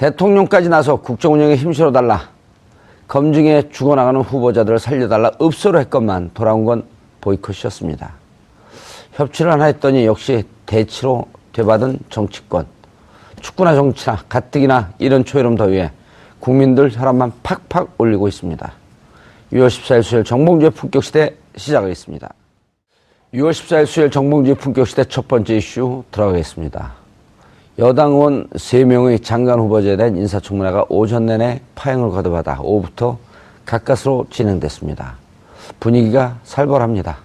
대통령까지 나서 국정운영에 힘실어달라. 검증에 죽어나가는 후보자들을 살려달라 읍소를 했건만 돌아온 건 보이콧이었습니다. 협치를 하나 했더니 역시 대치로 되받은 정치권. 축구나 정치나 가뜩이나 이런 초여름 더위에 국민들 혈압만 팍팍 올리고 있습니다. 6월 14일 수요일 정봉주의 품격시대 시작하겠습니다. 6월 14일 수요일 정봉주의 품격시대 첫 번째 이슈 들어가겠습니다. 여당 의원 3명의 장관 후보자에 대한 인사청문회가 오전 내내 파행을 거듭하다 오후부터 가까스로 진행됐습니다. 분위기가 살벌합니다.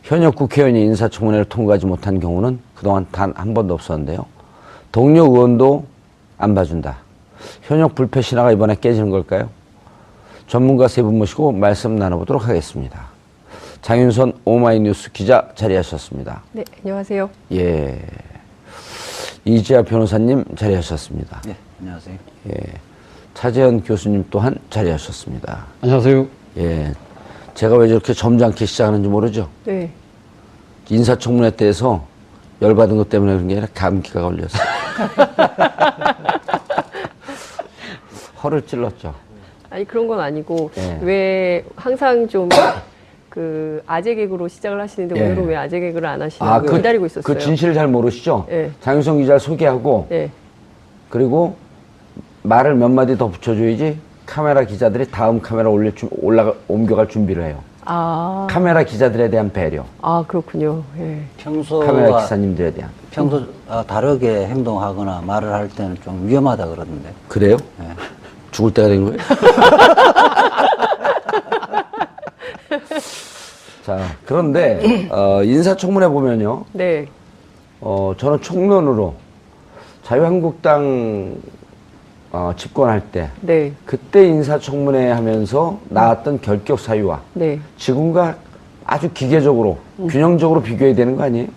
현역 국회의원이 인사청문회를 통과하지 못한 경우는 그동안 단 한 번도 없었는데요. 동료 의원도 안 봐준다. 현역 불패 신화가 이번에 깨지는 걸까요? 전문가 세 분 모시고 말씀 나눠보도록 하겠습니다. 장윤선 오마이뉴스 기자 자리하셨습니다. 네, 안녕하세요. 예. 이지아 변호사님 자리하셨습니다. 네, 안녕하세요. 예. 차재현 교수님 또한 자리하셨습니다. 안녕하세요. 예. 제가 왜 저렇게 점잖게 시작하는지 모르죠? 네. 인사청문회 때에서 열받은 것 때문에 그런 게 아니라 감기가 걸렸어요. 허를 찔렀죠. 아니, 그런 건 아니고, 예. 왜 항상 좀, 아재 개그로 시작을 하시는데, 예. 오늘은 왜 아재 개그를 안 하시냐고 기다리고 있었어요. 그 진실을 잘 모르시죠? 예. 장윤성 기자를 소개하고, 네. 그리고 말을 몇 마디 더 붙여줘야지 카메라 기자들이 다음 카메라 옮겨갈 준비를 해요. 아. 카메라 기자들에 대한 배려. 아, 그렇군요. 예. 카메라 기사님들에 대한. 평소 다르게 행동하거나 말을 할 때는 좀 위험하다 그러던데. 그래요? 네. 죽을 때가 된 거예요? 자, 그런데, 인사청문회 보면요. 네. 저는 총론으로 자유한국당 집권할 때, 네. 그때 인사청문회 하면서 나왔던 결격 사유와 네. 지금과 아주 기계적으로, 균형적으로 비교해야 되는 거 아니에요?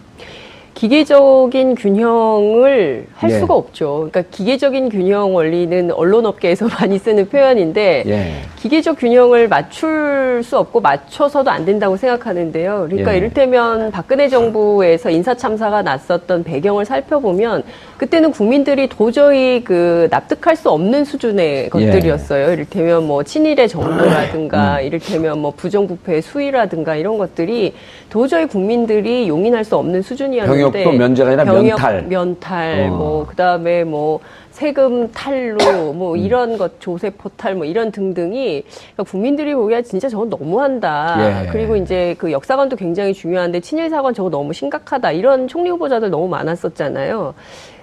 기계적인 균형을 할 예. 수가 없죠. 그러니까 기계적인 균형 원리는 언론업계에서 많이 쓰는 표현인데 예. 기계적 균형을 맞출 수 없고 맞춰서도 안 된다고 생각하는데요. 그러니까 예. 이를테면 박근혜 정부에서 인사참사가 났었던 배경을 살펴보면 그때는 국민들이 도저히 납득할 수 없는 수준의 것들이었어요. 이를테면 뭐 친일의 정도라든가 이를테면 뭐 부정부패의 수위라든가 이런 것들이 도저히 국민들이 용인할 수 없는 수준이었는데 병역도 면제가 아니라 면탈, 뭐 그다음에 뭐 세금 탈루, 뭐 이런 것, 조세 포탈, 뭐 이런 등등이 그러니까 국민들이 보기에 진짜 저건 너무한다. 예. 그리고 이제 그 역사관도 굉장히 중요한데 친일 사관 저거 너무 심각하다. 이런 총리 후보자들 너무 많았었잖아요.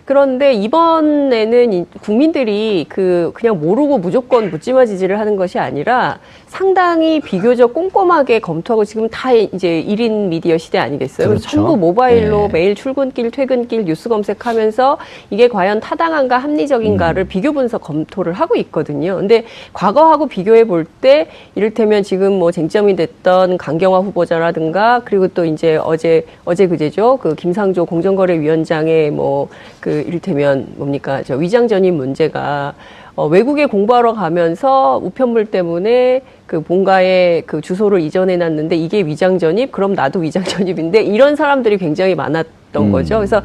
그런데 이번에는 국민들이 그냥 모르고 무조건 묻지마 지지를 하는 것이 아니라 상당히 비교적 꼼꼼하게 검토하고 지금 다 이제 1인 미디어 시대 아니겠어요? 그렇죠. 전부 모바일로 네. 매일 출근길, 퇴근길 뉴스 검색하면서 이게 과연 타당한가 합리적인가를 비교 분석 검토를 하고 있거든요. 근데 과거하고 비교해 볼 때 이를테면 지금 뭐 쟁점이 됐던 강경화 후보자라든가 그리고 또 이제 어제 그제죠. 그 김상조 공정거래위원장의 이를테면 뭡니까? 위장 전입 문제가 외국에 공부하러 가면서 우편물 때문에 그 본가에 그 주소를 이전해 놨는데 이게 위장 전입? 그럼 나도 위장 전입인데 이런 사람들이 굉장히 많았던 거죠. 그래서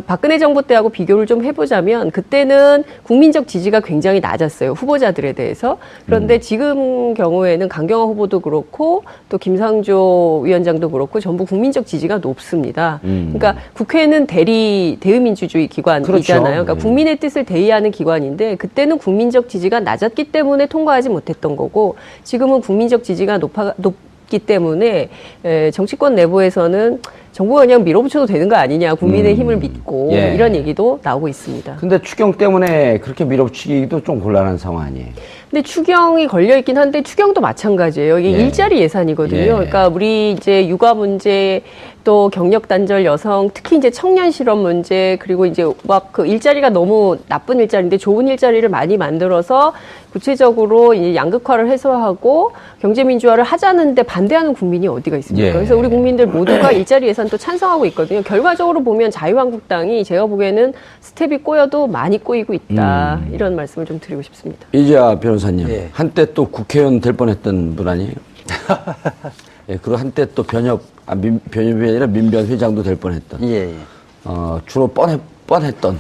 박근혜 정부 때하고 비교를 좀 해보자면 그때는 국민적 지지가 굉장히 낮았어요. 후보자들에 대해서. 그런데 지금 경우에는 강경화 후보도 그렇고 또 김상조 위원장도 그렇고 전부 국민적 지지가 높습니다. 그러니까 국회는 대의민주주의 기관이잖아요. 그렇죠. 그러니까 국민의 뜻을 대의하는 기관인데 그때는 국민적 지지가 낮았기 때문에 통과하지 못했던 거고 지금은 국민적 지지가 높기 때문에 정치권 내부에서는 정부가 그냥 밀어붙여도 되는 거 아니냐. 국민의 힘을 믿고 예. 이런 얘기도 나오고 있습니다. 근데 추경 때문에 그렇게 밀어붙이기도 좀 곤란한 상황 아니에요? 근데 추경이 걸려있긴 한데 추경도 마찬가지예요. 이게 예. 일자리 예산이거든요. 예. 그러니까 우리 이제 육아 문제 또 경력 단절 여성 특히 이제 청년 실업 문제 그리고 이제 막 그 일자리가 너무 나쁜 일자리인데 좋은 일자리를 많이 만들어서 구체적으로 이제 양극화를 해소하고 경제 민주화를 하자는데 반대하는 국민이 어디가 있습니까? 예. 그래서 우리 국민들 모두가 일자리 예산 또 찬성하고 있거든요. 결과적으로 보면 자유한국당이 제가 보기에는 스텝이 꼬여도 많이 꼬이고 있다. 이런 말씀을 좀 드리고 싶습니다. 이지아 변호사님, 예. 한때 또 국회의원 될 뻔했던 분 아니에요? 예, 그리고 한때 또 변협이 아니라 민변 회장도 될 뻔했던. 예, 예. 주로 뻔했던.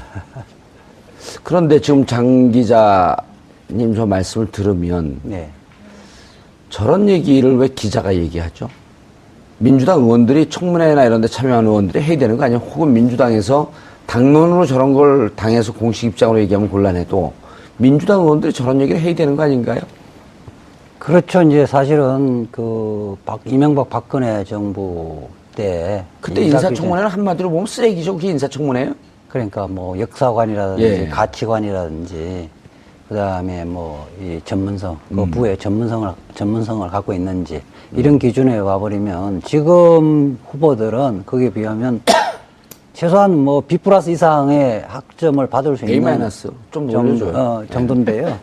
그런데 지금 장 기자님 저 말씀을 들으면 네. 저런 얘기를 왜 기자가 얘기하죠? 민주당 의원들이 청문회나 이런 데 참여하는 의원들이 해야 되는 거 아니에요? 혹은 민주당에서 당론으로 저런 걸 당에서 공식 입장으로 얘기하면 곤란해도 민주당 의원들이 저런 얘기를 해야 되는 거 아닌가요? 그렇죠. 이제 사실은 이명박 박근혜 정부 때 그때 인사청문회는 한마디로 보면 쓰레기죠. 그게 인사청문회예요? 그러니까 뭐 역사관이라든지 예. 가치관이라든지 그다음에 뭐 이 전문성, 그 부의 전문성을 갖고 있는지 이런 기준에 와버리면 지금 후보들은 거기에 비하면 최소한 뭐 B+ 이상의 학점을 받을 수 A- 있는 좀 올려줘요. 정도인데요.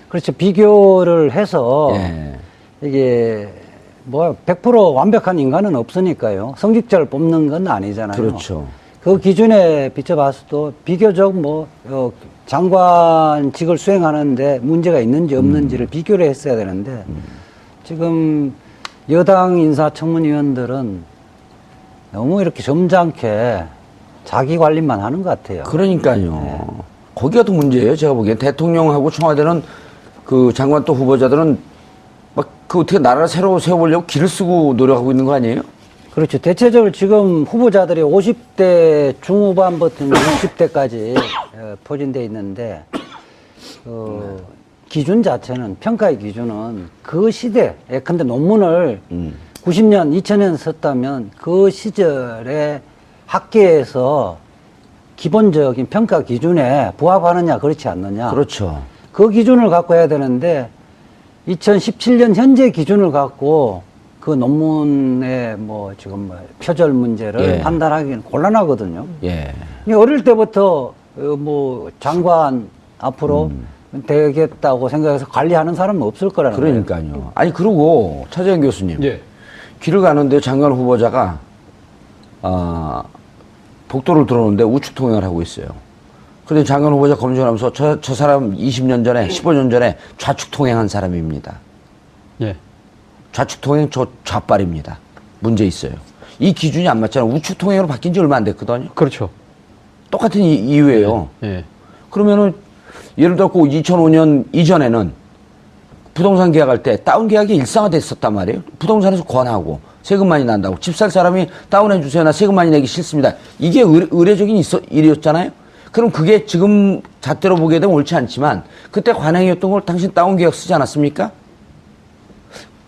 그렇죠. 비교를 해서 예. 이게 뭐 100% 완벽한 인간은 없으니까요. 성직자를 뽑는 건 아니잖아요. 그렇죠. 그 기준에 비춰봤어도 비교적 장관직을 수행하는데 문제가 있는지 없는지를 비교를 했어야 되는데 지금 여당 인사청문위원들은 너무 이렇게 점잖게 자기 관리만 하는 것 같아요. 그러니까요. 거기가 더 문제예요. 제가 보기엔 대통령하고 청와대는 그 장관 또 후보자들은 막 그 어떻게 나라를 새로 세워보려고 길을 쓰고 노력하고 있는 거 아니에요? 그렇죠. 대체적으로 지금 후보자들이 50대 중후반부터 60대까지 포진되어 있는데 기준 자체는 평가의 기준은 그 시대 예컨대 논문을 90년, 2000년 썼다면 그 시절에 학계에서 기본적인 평가 기준에 부합하느냐 그렇지 않느냐. 그렇죠. 그 기준을 갖고 해야 되는데 2017년 현재 기준을 갖고 그 논문의 지금 표절 문제를 예. 판단하기는 곤란하거든요. 예. 어릴 때부터 장관 앞으로 되겠다고 생각해서 관리하는 사람은 없을 거라는 거예요. 그러니까요. 아니 그리고 차재현 교수님. 예. 길을 가는데 장관 후보자가 복도를 들어오는데 우측 통행을 하고 있어요. 근데 장관 후보자 검증하면서 저 사람 20년 전에 15년 전에 좌측 통행한 사람입니다. 예. 좌측 통행 저 좌빨입니다. 문제 있어요. 이 기준이 안 맞잖아요. 우측 통행으로 바뀐 지 얼마 안 됐거든요. 그렇죠. 똑같은 이유예요. 예. 그러면은 예를 들어 2005년 이전에는 부동산 계약할 때 다운 계약이 일상화됐었단 말이에요. 부동산에서 권하고 세금 많이 난다고 집 살 사람이 다운해 주세요. 나 세금 많이 내기 싫습니다. 이게 의례적인 일이었잖아요. 그럼 그게 지금 잣대로 보게 되면 옳지 않지만 그때 관행이었던 걸 당신 다운 계약 쓰지 않았습니까?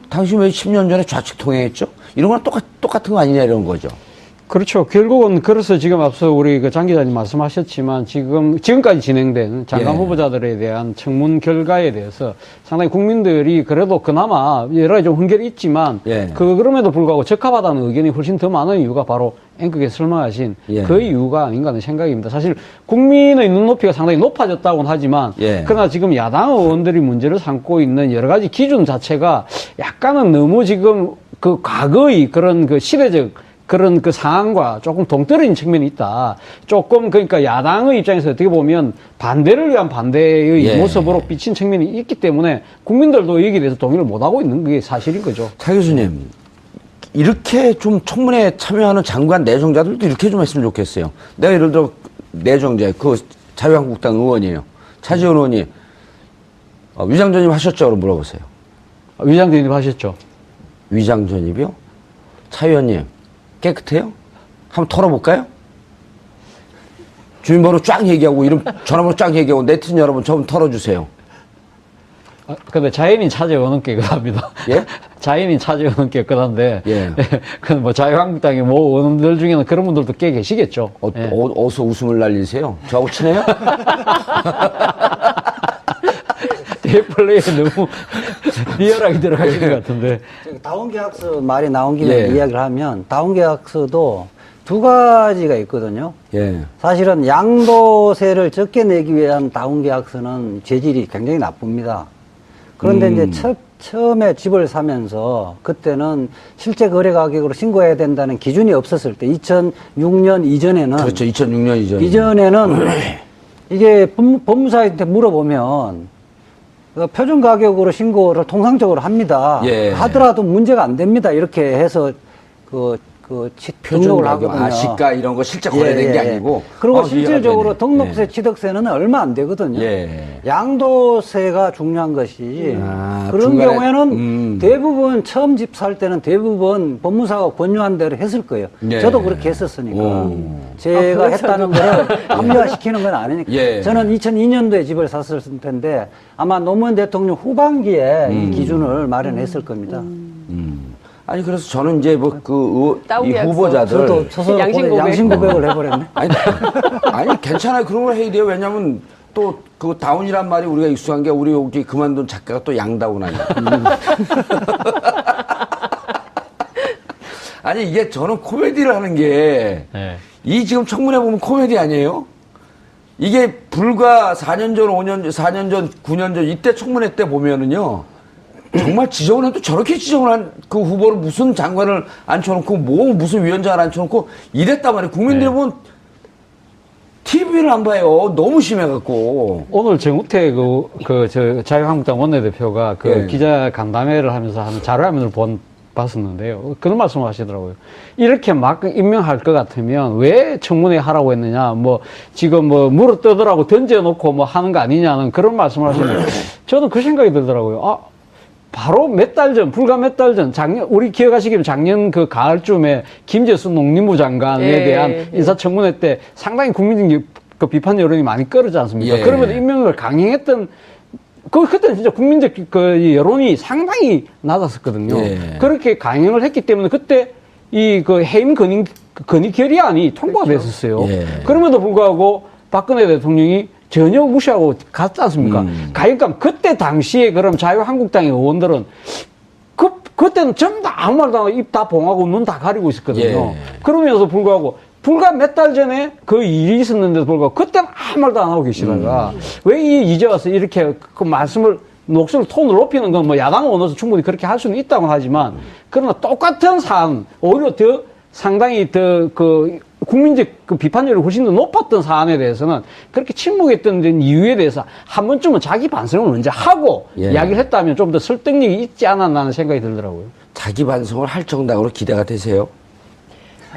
당신 왜 10년 전에 좌측 통행했죠? 이런 건 똑같은 거 아니냐 이런 거죠. 그렇죠. 결국은 그래서 지금 앞서 우리 장 기자님 말씀하셨지만 지금까지 진행된 장관 예. 후보자들에 대한 청문 결과에 대해서 상당히 국민들이 그래도 그나마 여러 가지 좀 훈결이 있지만 예. 그럼에도 불구하고 적합하다는 의견이 훨씬 더 많은 이유가 바로 앵커께서 설명하신 예. 그 이유가 아닌가 하는 생각입니다. 사실 국민의 눈높이가 상당히 높아졌다고는 하지만 예. 그러나 지금 야당 의원들이 문제를 삼고 있는 여러 가지 기준 자체가 약간은 너무 지금 그 과거의 그런 그 시대적 그런 그 상황과 조금 동떨어진 측면이 있다. 조금 그러니까 야당의 입장에서 어떻게 보면 반대를 위한 반대의 예. 모습으로 비친 측면이 있기 때문에 국민들도 여기에 대해서 동의를 못하고 있는 게 사실인 거죠. 차 교수님, 이렇게 좀 청문회에 참여하는 장관 내정자들도 이렇게 좀 했으면 좋겠어요. 내가 예를 들어 내정자, 자유한국당 의원이에요. 차지원 의원이 위장 전입 하셨죠? 그럼 물어보세요. 위장 전입 하셨죠? 위장 전입이요? 차 의원님, 깨끗해요? 한번 털어볼까요? 주민번호 쫙 얘기하고, 이름, 전화번호 쫙 얘기하고, 네티즌 여러분 좀 털어주세요. 근데 자연인 차지원은 깨끗합니다. 예? 자연인 차지원은 깨끗한데, 예. 그 자유한국당의 의원들 중에는 그런 분들도 꽤 계시겠죠. 예. 어디서 웃음을 날리세요? 저하고 친해요? 플레이에 너무 리얼하게 들어가신 것 같은데. 다운계약서 말이 나온 김에 예. 이야기를 하면 다운계약서도 두 가지가 있거든요. 예. 사실은 양도세를 적게 내기 위한 다운계약서는 재질이 굉장히 나쁩니다. 그런데 이제 처음에 집을 사면서 그때는 실제 거래 가격으로 신고해야 된다는 기준이 없었을 때 2006년 이전에는 그렇죠. 2006년 이전에는 이게 법무사한테 물어보면 표준 가격으로 신고를 통상적으로 합니다. 예. 하더라도 문제가 안 됩니다. 이렇게 해서 등록을 가격, 하거든요. 시가 이런 거 실제 거래된 게 아니고. 그리고 이해가 실질적으로 되네. 등록세, 예. 취득세는 얼마 안 되거든요. 예. 양도세가 중요한 것이지. 아, 그런 중간에, 경우에는 대부분 처음 집 살 때는 대부분 법무사가 권유한 대로 했을 거예요. 예. 저도 그렇게 했었으니까. 오. 제가 했다는 거를 합리화시키는 건 아니니까. 예. 저는 2002년도에 집을 샀을 텐데 아마 노무현 대통령 후반기에 이 기준을 마련했을 겁니다. 아니, 그래서 저는 이제 뭐 이 따오기약서. 후보자들. 저도 스스로 양심 고백. 양심 고백을 해버렸네. 아니, 괜찮아요. 그런 걸 해야 돼요. 왜냐면 또 그 다운이란 말이 우리가 익숙한 게 우리 여기 그만둔 작가가 또 양다운 아니야. 아니, 이게 저는 코미디를 하는 게 이 지금 청문회 보면 코미디 아니에요? 이게 불과 4년 전, 5년 전, 4년 전, 9년 전 이때 청문회 때 보면은요. 정말 지정을 해도 저렇게 지정을 한 그 후보를 무슨 장관을 앉혀놓고 뭐 무슨 위원장을 앉혀놓고 이랬단 말이에요. 국민들이 보면 TV를 안 봐요. 너무 심해갖고. 오늘 정우택 자유한국당 원내대표가 예. 기자 간담회를 하면서 하는 자료화면을 봤었는데요. 그런 말씀을 하시더라고요. 이렇게 막 임명할 것 같으면 왜 청문회 하라고 했느냐, 지금 물어 뜯으라고 던져놓고 하는 거 아니냐는 그런 말씀을 하시는데 저는 그 생각이 들더라고요. 바로 불과 몇 달 전, 우리 기억하시기로 작년 그 가을쯤에 김재수 농림부 장관에 예, 대한 예. 인사청문회 때 상당히 국민적 그 비판 여론이 많이 끌었지 않습니까? 예. 그러면서 임명을 강행했던, 그때는 진짜 국민적 그 여론이 상당히 낮았었거든요. 예. 그렇게 강행을 했기 때문에 그때 해임 건의 결의안이 통과가 됐었어요. 예. 그럼에도 불구하고 박근혜 대통령이 전혀 무시하고 갔지 않습니까? 가니까 그때 당시에 그럼 자유한국당의 의원들은 그때는 전부 다 아무 말도 안 하고 입 다 봉하고 눈 다 가리고 있었거든요. 예. 그러면서 불구하고 불과 몇 달 전에 그 일이 있었는데도 불구하고 그때는 아무 말도 안 하고 계시다가 왜 이제 와서 이렇게 그 말씀을 목소리 톤을 높이는 건 야당 의원으로서 충분히 그렇게 할 수는 있다고 하지만 그러나 똑같은 사안 오히려 더 상당히 국민적 그 비판율이 훨씬 더 높았던 사안에 대해서는 그렇게 침묵했던 이유에 대해서 한 번쯤은 자기 반성을 먼저 하고 예. 이야기를 했다면 좀 더 설득력이 있지 않았나 하는 생각이 들더라고요. 자기 반성을 할 정당으로 기대가 되세요?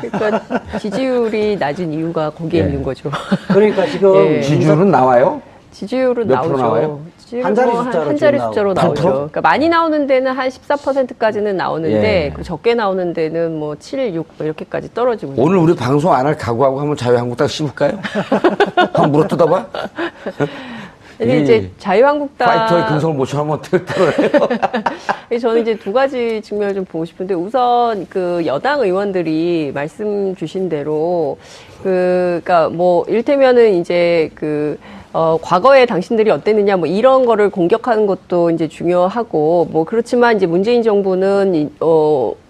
그러니까 지지율이 낮은 이유가 거기에 예. 있는 거죠. 그러니까 지금 예. 지지율은 나와요? 지지율은 몇 프로 나오죠. 나와요? 지지율은 한 자리 뭐 숫자로 한 자리 지금 숫자로 나오고. 나오죠. 8%? 그러니까 많이 나오는 데는 한 14%까지는 나오는데 예. 그 적게 나오는 데는 7, 6 이렇게까지 떨어지고 있는 오늘 우리 방송 안 할 각오하고 한번 자유한국당 씹을까요? 한번 물어뜯어봐? 근데 이제 자유한국당 파이터의 근성을 못 쳐하면 어떻게 떨어요? 저는 이제 두 가지 측면을 좀 보고 싶은데 우선 그 여당 의원들이 말씀 주신 대로 그러니까 이를테면은 이제 과거에 당신들이 어땠느냐 이런 거를 공격하는 것도 이제 중요하고 그렇지만 이제 문재인 정부는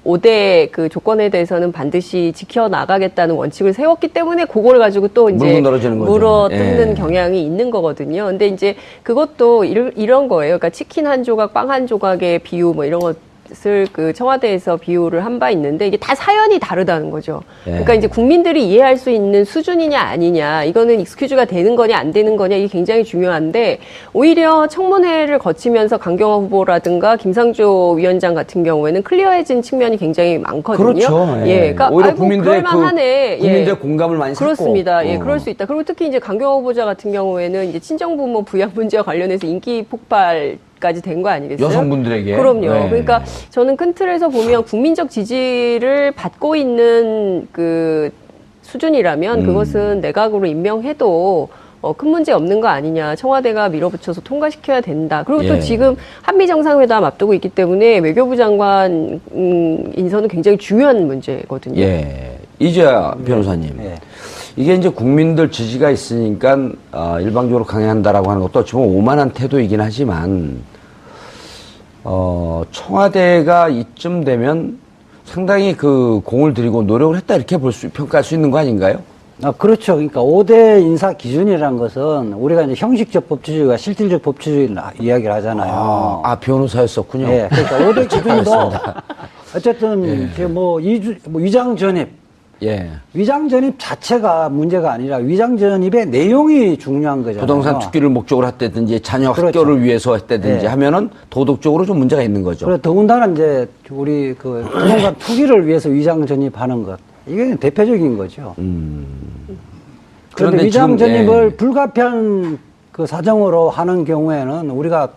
5대 그 조건에 대해서는 반드시 지켜나가겠다는 원칙을 세웠기 때문에 그걸 가지고 또 이제 물고 늘어지는 거죠. 물어뜯는 예. 경향이 있는 거거든요. 근데 이제 그것도 이런 거예요. 그러니까 치킨 한 조각, 빵 한 조각의 비유 이런 것을 그 청와대에서 비유를 한 바 있는데 이게 다 사연이 다르다는 거죠. 예. 그러니까 이제 국민들이 이해할 수 있는 수준이냐 아니냐, 이거는 익스큐즈가 되는 거냐 안 되는 거냐 이게 굉장히 중요한데 오히려 청문회를 거치면서 강경화 후보라든가 김상조 위원장 같은 경우에는 클리어해진 측면이 굉장히 많거든요. 그렇죠. 예, 그러니까 오히려 아이고, 국민들의 그럴만하네. 국민들의 공감을 많이 샀고. 그렇습니다. 예, 그럴 수 있다. 그리고 특히 이제 강경화 후보자 같은 경우에는 이제 친정부모 부양 문제와 관련해서 인기 폭발까지 된 거 아니겠어요? 여성분들에게. 그럼요. 네. 그러니까 저는 큰 틀에서 보면 국민적 지지를 받고 있는 그 수준이라면 그것은 내각으로 임명해도 큰 문제 없는 거 아니냐. 청와대가 밀어붙여서 통과시켜야 된다. 그리고 예. 또 지금 한미 정상회담 앞두고 있기 때문에 외교부 장관 인선은 굉장히 중요한 문제거든요. 예. 이재하 변호사님. 예. 이게 이제 국민들 지지가 있으니까 일방적으로 강행한다라고 하는 것도 어찌 보면 오만한 태도이긴 하지만 청와대가 이쯤 되면 상당히 그 공을 들이고 노력을 했다 이렇게 평가할 수 있는 거 아닌가요? 그렇죠. 그러니까 5대 인사 기준이라는 것은 우리가 이제 형식적 법치주의와 실질적 법치주의 이야기를 하잖아요. 변호사였었군요. 예. 그러니까 5대 기준도 어쨌든 이제 위장 전입, 예. 위장 전입 자체가 문제가 아니라 위장 전입의 내용이 중요한 거잖아요. 부동산 투기를 목적으로 했다든지 자녀 그렇죠. 학교를 위해서 했다든지 네. 하면은 도덕적으로 좀 문제가 있는 거죠. 그래 더군다나 이제 우리 그 부동산 투기를 위해서 위장 전입하는 것 이게 대표적인 거죠. 그런데 위장 지금, 전입을 예. 불가피한 그 사정으로 하는 경우에는 우리가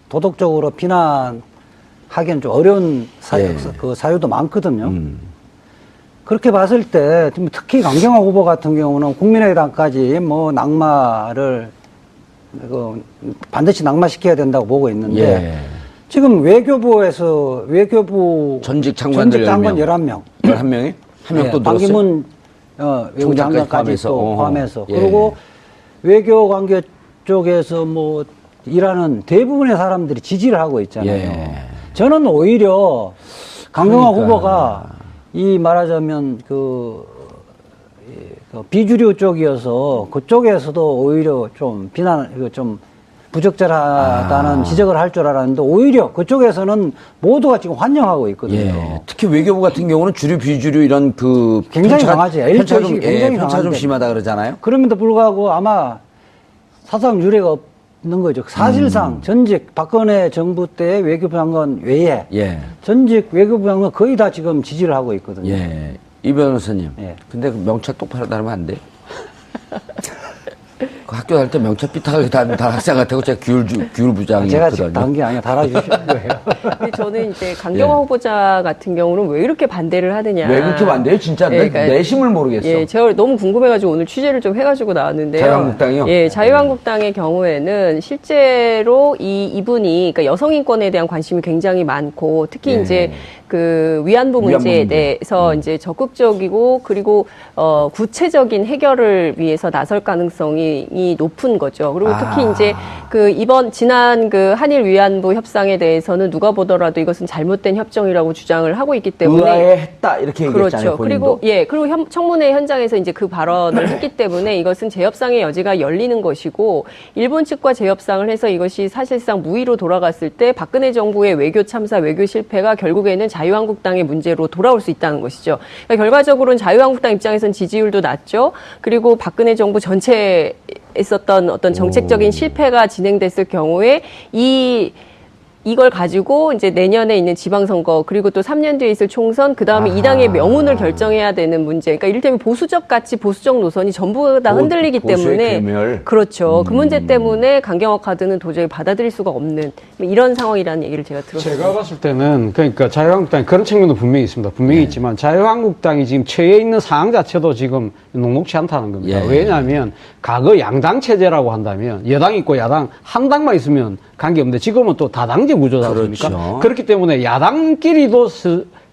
도덕적으로 비난하기는 좀 어려운 예. 그 사유도 많거든요. 그렇게 봤을 때 특히 강경화 후보 같은 경우는 국민의당까지 뭐 낙마를 그 반드시 낙마시켜야 된다고 보고 있는데 예. 지금 외교부 전직 장관들 장관 11명. 11명. 11명이? 한 명 또 늘었어요? 반기문 외국 장관까지 포함해서. 또 포함해서. 예. 그리고 외교 관계 쪽에서 뭐 일하는 대부분의 사람들이 지지를 하고 있잖아요. 예. 저는 오히려 강경화 그러니까. 후보가 이 말하자면 그 비주류 쪽이어서 그쪽에서도 오히려 좀 좀 부적절하다는 지적을 할 줄 알았는데 오히려 그쪽에서는 모두가 지금 환영하고 있거든요. 예. 특히 외교부 같은 경우는 주류 비주류 이런 그 굉장히 강하지. 편차 좀, L조직이 굉장히 편차 좀 강한데. 심하다 그러잖아요. 그럼에도 불구하고 아마 사상 유례가 없는 거죠. 사실상 전직 박근혜 정부 때 외교부 장관 외에 예. 전직 외교부 장관 거의 다 지금 지지를 하고 있거든요. 예. 이 변호사님. 예. 근데 그 명찰 똑바로 다르면 안 돼? 그 학교 다닐 때 명찰 삐딱하게 다니는 학생 같아고 제가 규율 제가 부장이었거든요. 지금 단 게 아니라 달아주시는 거예요. 근데 저는 이제 강경화 예. 후보자 같은 경우는 왜 이렇게 반대를 하느냐. 왜 그렇게 반대해요? 진짜 예, 그러니까 내심을 모르겠어. 예, 제가 너무 궁금해가지고 오늘 취재를 좀 해가지고 나왔는데요. 자유한국당이요? 예, 자유한국당의 경우에는 실제로 이분이 그러니까 여성 인권에 대한 관심이 굉장히 많고 특히 예. 이제 그 위안부 문제에 문제. 대해서 이제 적극적이고 그리고 구체적인 해결을 위해서 나설 가능성이 높은 거죠. 그리고 특히 이제 그 지난 그 한일 위안부 협상에 대해서는 누가 보더라도 이것은 잘못된 협정이라고 주장을 하고 있기 때문에 의아해했다 이렇게 얘기했잖아요. 그렇죠. 본인도. 그리고 청문회 현장에서 이제 그 발언을 했기 때문에 이것은 재협상의 여지가 열리는 것이고 일본 측과 재협상을 해서 이것이 사실상 무의로 돌아갔을 때 박근혜 정부의 외교 참사, 외교 실패가 결국에는 자유한국당의 문제로 돌아올 수 있다는 것이죠. 그러니까 결과적으로는 자유한국당 입장에서는 지지율도 낮죠. 그리고 박근혜 정부 전체에 있었던 어떤 정책적인 실패가 진행됐을 경우에 이걸 가지고 이제 내년에 있는 지방선거 그리고 또 3년 뒤에 있을 총선 그다음에 이 당의 명운을 결정해야 되는 문제. 그러니까 이를테면 보수적 노선이 전부 다 흔들리기 보수의 때문에 괴멸. 그렇죠. 그 문제 때문에 강경화 카드는 도저히 받아들일 수가 없는 이런 상황이라는 얘기를 제가 들었어요. 제가 봤을 때는 그러니까 자유한국당이 그런 측면도 분명히 있습니다. 분명히 네. 있지만 자유한국당이 지금 처해 있는 상황 자체도 지금 녹록치 않다는 겁니다. 예. 왜냐하면 과거 양당 체제라고 한다면 여당 있고 야당 한 당만 있으면 관계없는데 지금은 또 다당제 구조다 않습니까? 그렇죠. 그렇기 때문에 야당끼리도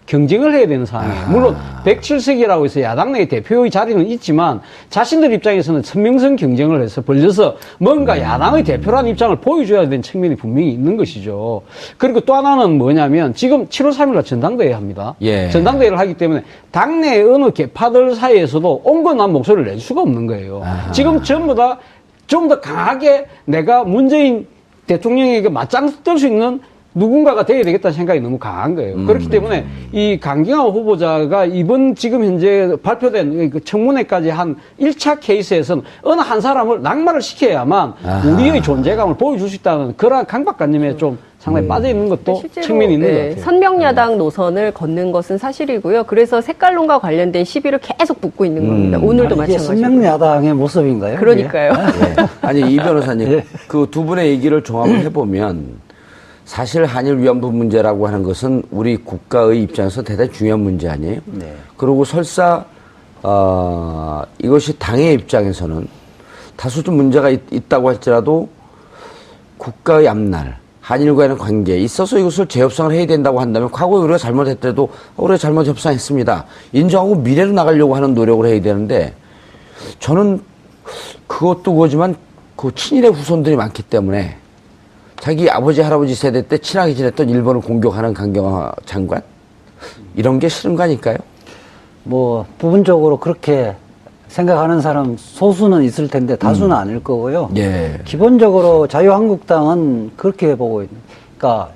경쟁을 해야 되는 상황이에요. 물론 107석이라고 해서 야당 내 대표의 자리는 있지만 자신들 입장에서는 선명성 경쟁을 해서 벌려서 뭔가 야당의 대표라는 입장을 보여줘야 되는 측면이 분명히 있는 것이죠. 그리고 또 하나는 뭐냐면 지금 7월 3일날 전당대회 합니다. 예. 전당대회를 하기 때문에 당내 어느 계파들 사이에서도 온건한 목소리를 낼 수가 없는 거예요. 지금 전부 다 좀 더 강하게 내가 문재인 대통령에게 맞짱 뜰 수 있는 누군가가 돼야 되겠다는 생각이 너무 강한 거예요. 그렇기 때문에 이 강경화 후보자가 이번 지금 현재 발표된 그 청문회까지 한 1차 케이스에서는 어느 한 사람을 낙마를 시켜야만 우리의 존재감을 보여줄 수 있다는 그러한 강박관념에 좀 상당히 빠져 있는 것도 실제로 측면이 있는 것 같아요. 선명야당 노선을 걷는 것은 사실이고요. 그래서 색깔론과 관련된 시비를 계속 붙고 있는 겁니다. 오늘도 이게 마찬가지고. 선명야당의 모습인가요? 그러니까요. 예. 아니 이 변호사님 예. 그 두 분의 얘기를 종합을 해보면 사실 한일 위안부 문제라고 하는 것은 우리 국가의 입장에서 대단히 중요한 문제 아니에요? 네. 그리고 설사 이것이 당의 입장에서는 다소 좀 문제가 있다고 할지라도 국가의 앞날 한일과의 관계에 있어서 이것을 재협상을 해야 된다고 한다면 과거에 우리가 잘못했더라도 우리가 잘못 협상했습니다. 인정하고 미래로 나가려고 하는 노력을 해야 되는데 저는 그것도 그거지만 그 친일의 후손들이 많기 때문에 자기 아버지 할아버지 세대 때 친하게 지냈던 일본을 공격하는 강경화 장관 이런 게 싫은 거 아닐까요? 뭐 부분적으로 그렇게 생각하는 사람 소수는 있을 텐데 다수는 아닐 거고요. 예. 기본적으로 자유한국당은 그렇게 보고 있는. 그러니까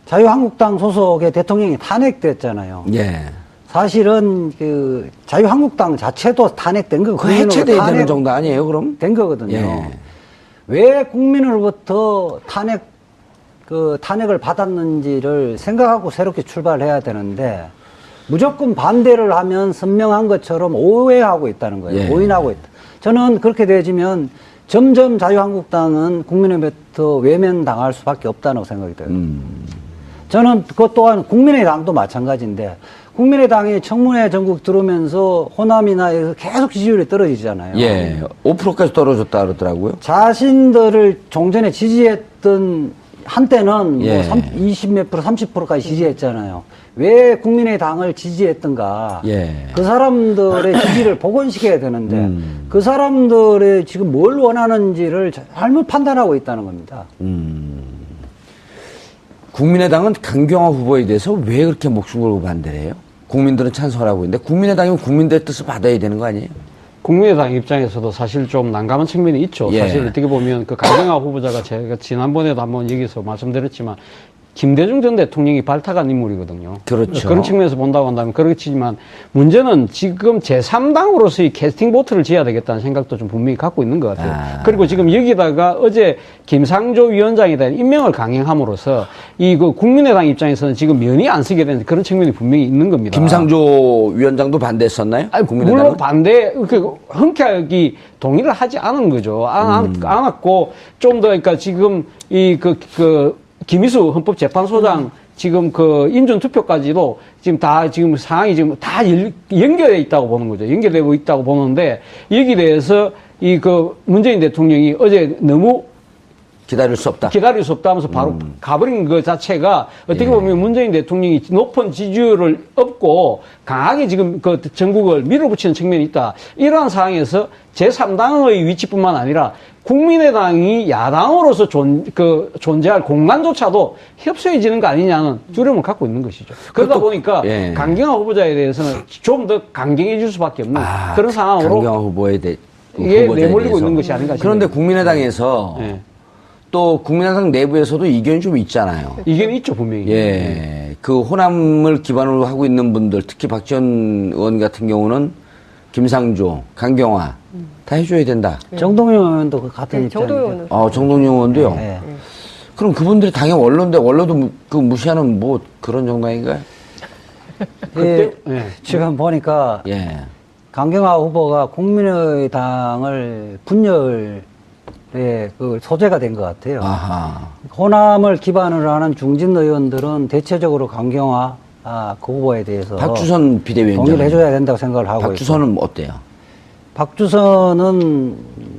자유한국당 소속의 대통령이 탄핵됐잖아요. 예. 사실은 그 자유한국당 자체도 탄핵된 거 그 해체돼야 되는 정도 아니에요, 그럼? 된 거거든요. 예. 왜 국민으로부터 탄핵을 받았는지를 생각하고 새롭게 출발해야 되는데 무조건 반대를 하면 선명한 것처럼 오해하고 있다는 거예요. 예. 오인하고 있다. 저는 그렇게 되어지면 점점 자유한국당은 국민으로부터 외면당할 수밖에 없다고 생각이 돼요. 저는 그것 또한 국민의당도 마찬가지인데 국민의당이 청문회 전국 들어오면서 호남이나 에서 계속 지지율이 떨어지잖아요. 예. 5%까지 떨어졌다 그러더라고요. 자신들을 종전에 지지했던 한때는 예. 뭐 20몇 프로, 30%까지 지지했잖아요. 왜 국민의당을 지지했던가. 예. 그 사람들의 지지를 복원시켜야 되는데 그 사람들의 지금 뭘 원하는지를 잘못 판단하고 있다는 겁니다. 국민의당은 강경화 후보에 대해서 왜 그렇게 목숨 걸고 반대를 해요? 국민들은 찬성을 하고 있는데 국민의당이면 국민들의 뜻을 받아야 되는 거 아니에요? 국민의당 입장에서도 사실 좀 난감한 측면이 있죠. 예. 사실 어떻게 보면 그 강경화 후보자가 제가 지난번에도 한번 여기서 말씀드렸지만 김대중 전 대통령이 발탁한 인물이거든요. 그렇죠. 그런 측면에서 본다고 한다면 그렇지만 문제는 지금 제3당으로서의 캐스팅 보트를 지어야 되겠다는 생각도 좀 분명히 갖고 있는 것 같아요. 그리고 지금 여기다가 어제 김상조 위원장에 대한 임명을 강행함으로써 그 국민의당 입장에서는 지금 면이 안 쓰게 되는 그런 측면이 분명히 있는 겁니다. 김상조 위원장도 반대했었나요? 아니, 국민의당은? 물론 흔쾌하게 동의를 하지 않은 거죠. 않았고, 좀 더, 그러니까 지금 김희수 헌법재판소장 지금 인준 투표까지도 지금 지금 상황이 지금 다 연결돼 있다고 보는 거죠. 연결되고 있다고 보는데, 여기 대해서 문재인 대통령이 어제 너무 기다릴 수 없다. 기다릴 수 없다 하면서 바로 가버린 것 자체가 어떻게 보면 문재인 대통령이 높은 지지율을 얻고 강하게 지금 전국을 밀어붙이는 측면이 있다. 이러한 상황에서 제3당의 위치뿐만 아니라 국민의당이 야당으로서 존재할 공간조차도 협소해지는 거 아니냐는 두려움을 갖고 있는 것이죠. 그러다 보니까 예. 강경화 후보자에 대해서는 좀 더 강경해 줄 수밖에 없는 그런 상황으로 강경화 후보에 대해 이게 내몰리고 있는 것이 아닌가 싶습니다. 그런데 국민의당에서 예. 또 국민의당 내부에서도 이견이 좀 있잖아요. 이견이 있죠, 분명히. 예. 그 호남을 기반으로 하고 있는 분들, 특히 박지원 의원 같은 경우는 김상조, 강경화 다 해줘야 된다. 정동영 의원도 그 같은 입장이죠. 정도요는 정동영 의원도요? 네. 그럼 그분들이 당연 원로도 무시하는 뭐 그런 정당인가요? 지금 보니까 예. 강경화 후보가 국민의당을 분열의 소재가 된 것 같아요. 아하. 호남을 기반으로 하는 중진 의원들은 대체적으로 강경화 그 후보에 대해서 박주선 비대위원장. 동의를 해줘야 된다고 생각을 하고 박주선은 어때요? 박주선은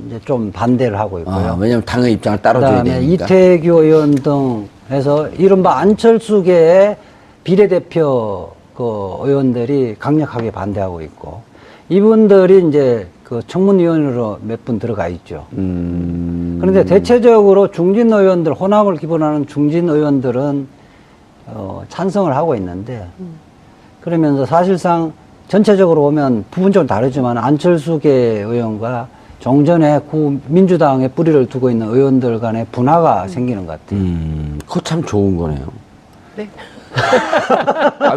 이제 좀 반대를 하고 있고요. 왜냐면 당의 입장을 따라줘야 그다음에 되니까. 이태규 의원 등 해서 이른바 안철수계의 비례대표 의원들이 강력하게 반대하고 있고 이분들이 이제 청문위원으로 몇 분 들어가 있죠. 그런데 대체적으로 중진 의원들, 호남을 기본하는 중진 의원들은 찬성을 하고 있는데 그러면서 사실상 전체적으로 보면 부분적으로 다르지만 안철수계 의원과 종전에 민주당에 뿌리를 두고 있는 의원들 간의 분화가 생기는 것 같아요. 그거 참 좋은 거네요. 네.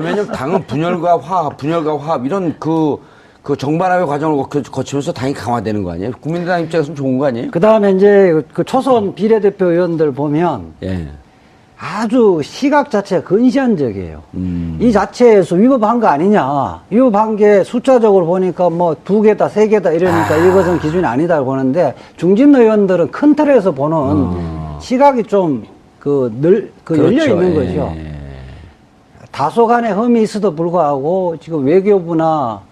왜냐면 당은 분열과 화합 이런 그 정반합의 과정을 거치면서 당이 강화되는 거 아니에요? 국민의당 입장에서는 좋은 거 아니에요? 그 다음에 이제 초선 비례대표 의원들 보면 예. 아주 시각 자체가 근시안적이에요. 이 자체에서 위법한 거 아니냐. 위법한 게 숫자적으로 보니까 뭐 2개다, 3개다 이러니까 이것은 기준이 아니다 보는데 중진 의원들은 큰 틀에서 보는 시각이 좀 그렇죠. 열려 있는 거죠. 예. 다소간의 흠이 있어도 불구하고 지금 외교부나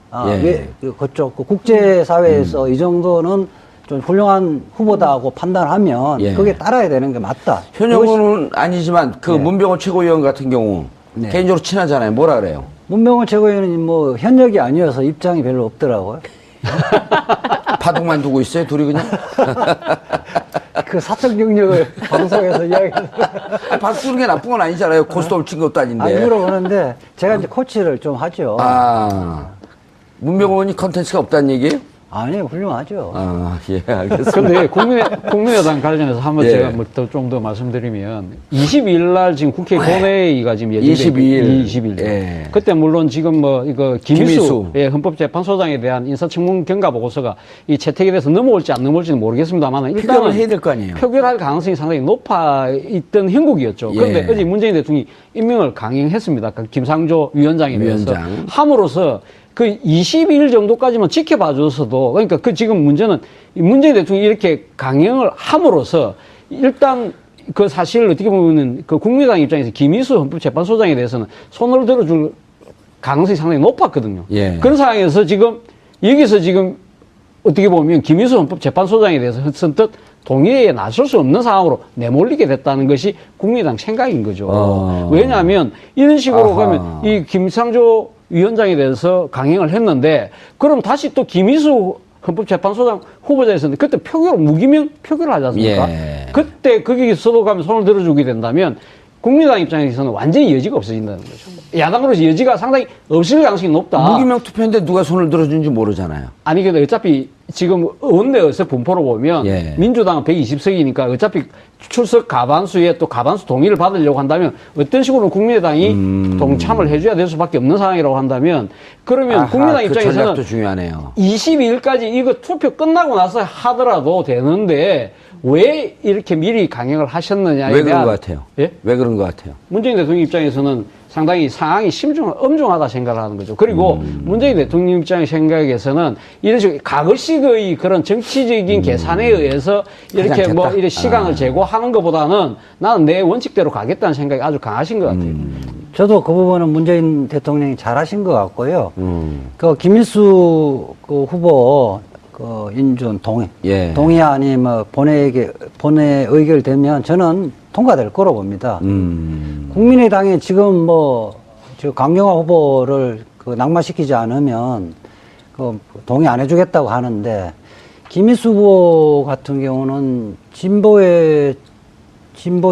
그쪽 국제사회에서 이 정도는 좀 훌륭한 후보다고 판단하면 그게 따라야 되는 게 맞다. 현역은 아니지만 문병호 최고위원 같은 경우 개인적으로 친하잖아요. 뭐라 그래요? 문병호 최고위원은 뭐 현역이 아니어서 입장이 별로 없더라고요. 바둑만 두고 있어요, 둘이 그냥? 그 사적 경력을 방송에서 이야기해서. 바둑 두는 게 나쁜 건 아니잖아요. 고스톱을 친 것도 아닌데. 아니, 물어보는데 제가 이제 코치를 좀 하죠. 문병호 의원이 컨텐츠가 없다는 얘기예요? 아니, 훌륭하죠. 아, 예, 알겠습니다. 근데 국민의당 관련해서 한번 예. 제가 좀 더 말씀드리면 22일 날 지금 국회 본회의가 지금 예정돼 22일. 예. 그때 물론 지금 뭐 이거 김미수. 김미수 예, 헌법재판소장에 대한 인사청문 경과 보고서가 이 채택이 돼서 넘어올지 안 넘어올지는 모르겠습니다만 표결을 일단은 해야 될 거 아니에요. 표결할 가능성이 상당히 높아 있던 형국이었죠. 그런데 예. 어제 문재인 대통령이 임명을 강행했습니다. 그 김상조 위원장에 대해서 위원장. 함으로써 그 22일 정도까지만 지켜봐줘서도 그러니까 그 지금 문제는 이 문재인 대통령이 이렇게 강행을 함으로써 일단 그 사실 어떻게 보면은 그 국민의당 입장에서 김희수 헌법재판소장에 대해서는 손을 들어줄 가능성이 상당히 높았거든요. 예. 그런 상황에서 지금 여기서 지금 어떻게 보면 김희수 헌법재판소장에 대해서 선뜻 동의에 나설 수 없는 상황으로 내몰리게 됐다는 것이 국민의당 생각인 거죠. 왜냐하면 이런 식으로 아하. 가면 이 김상조 위원장에 대해서 강행을 했는데 그럼 다시 또 김희수 헌법재판소장 후보자에서는 그때 무기명 표결을 하지 않습니까? 예. 그때 거기서도 가면 손을 들어주게 된다면 국민의당 입장에서는 완전히 여지가 없어진다는 거죠. 야당으로서 여지가 상당히 없을 가능성이 높다. 무기명 투표인데 누가 손을 들어준지 모르잖아요. 아니, 근데 어차피 지금 원내에서 분포로 보면 예. 민주당은 120석이니까 어차피 출석 가반수에 또 가반수 동의를 받으려고 한다면 어떤 식으로 국민의당이 동참을 해줘야 될 수밖에 없는 상황이라고 한다면 그러면 아하, 국민의당 그 입장에서는 전략도 중요하네요. 22일까지 이거 투표 끝나고 나서 하더라도 되는데 왜 이렇게 미리 강행을 하셨느냐에 왜 그런 대한 것 같아요? 예? 왜 그런 것 같아요? 문재인 대통령 입장에서는 상당히 상황이 엄중하다 생각을 하는 거죠. 그리고 문재인 대통령 입장의 생각에서는 이런 식으로 과거식의 그런 정치적인 계산에 의해서 이렇게 하지 뭐 않겠다. 이렇게 시간을 제고하는 것보다는 나는 내 원칙대로 가겠다는 생각이 아주 강하신 것 같아요. 저도 그 부분은 문재인 대통령이 잘하신 것 같고요. 그 김일수 그 후보 그 인준 예. 동의안이 뭐 본회 의결되면 저는 통과될 거로 봅니다. 국민의당이 지금 저 강경화 후보를 그 낙마시키지 않으면 그 동의 안 해주겠다고 하는데 김일수 후보 같은 경우는 진보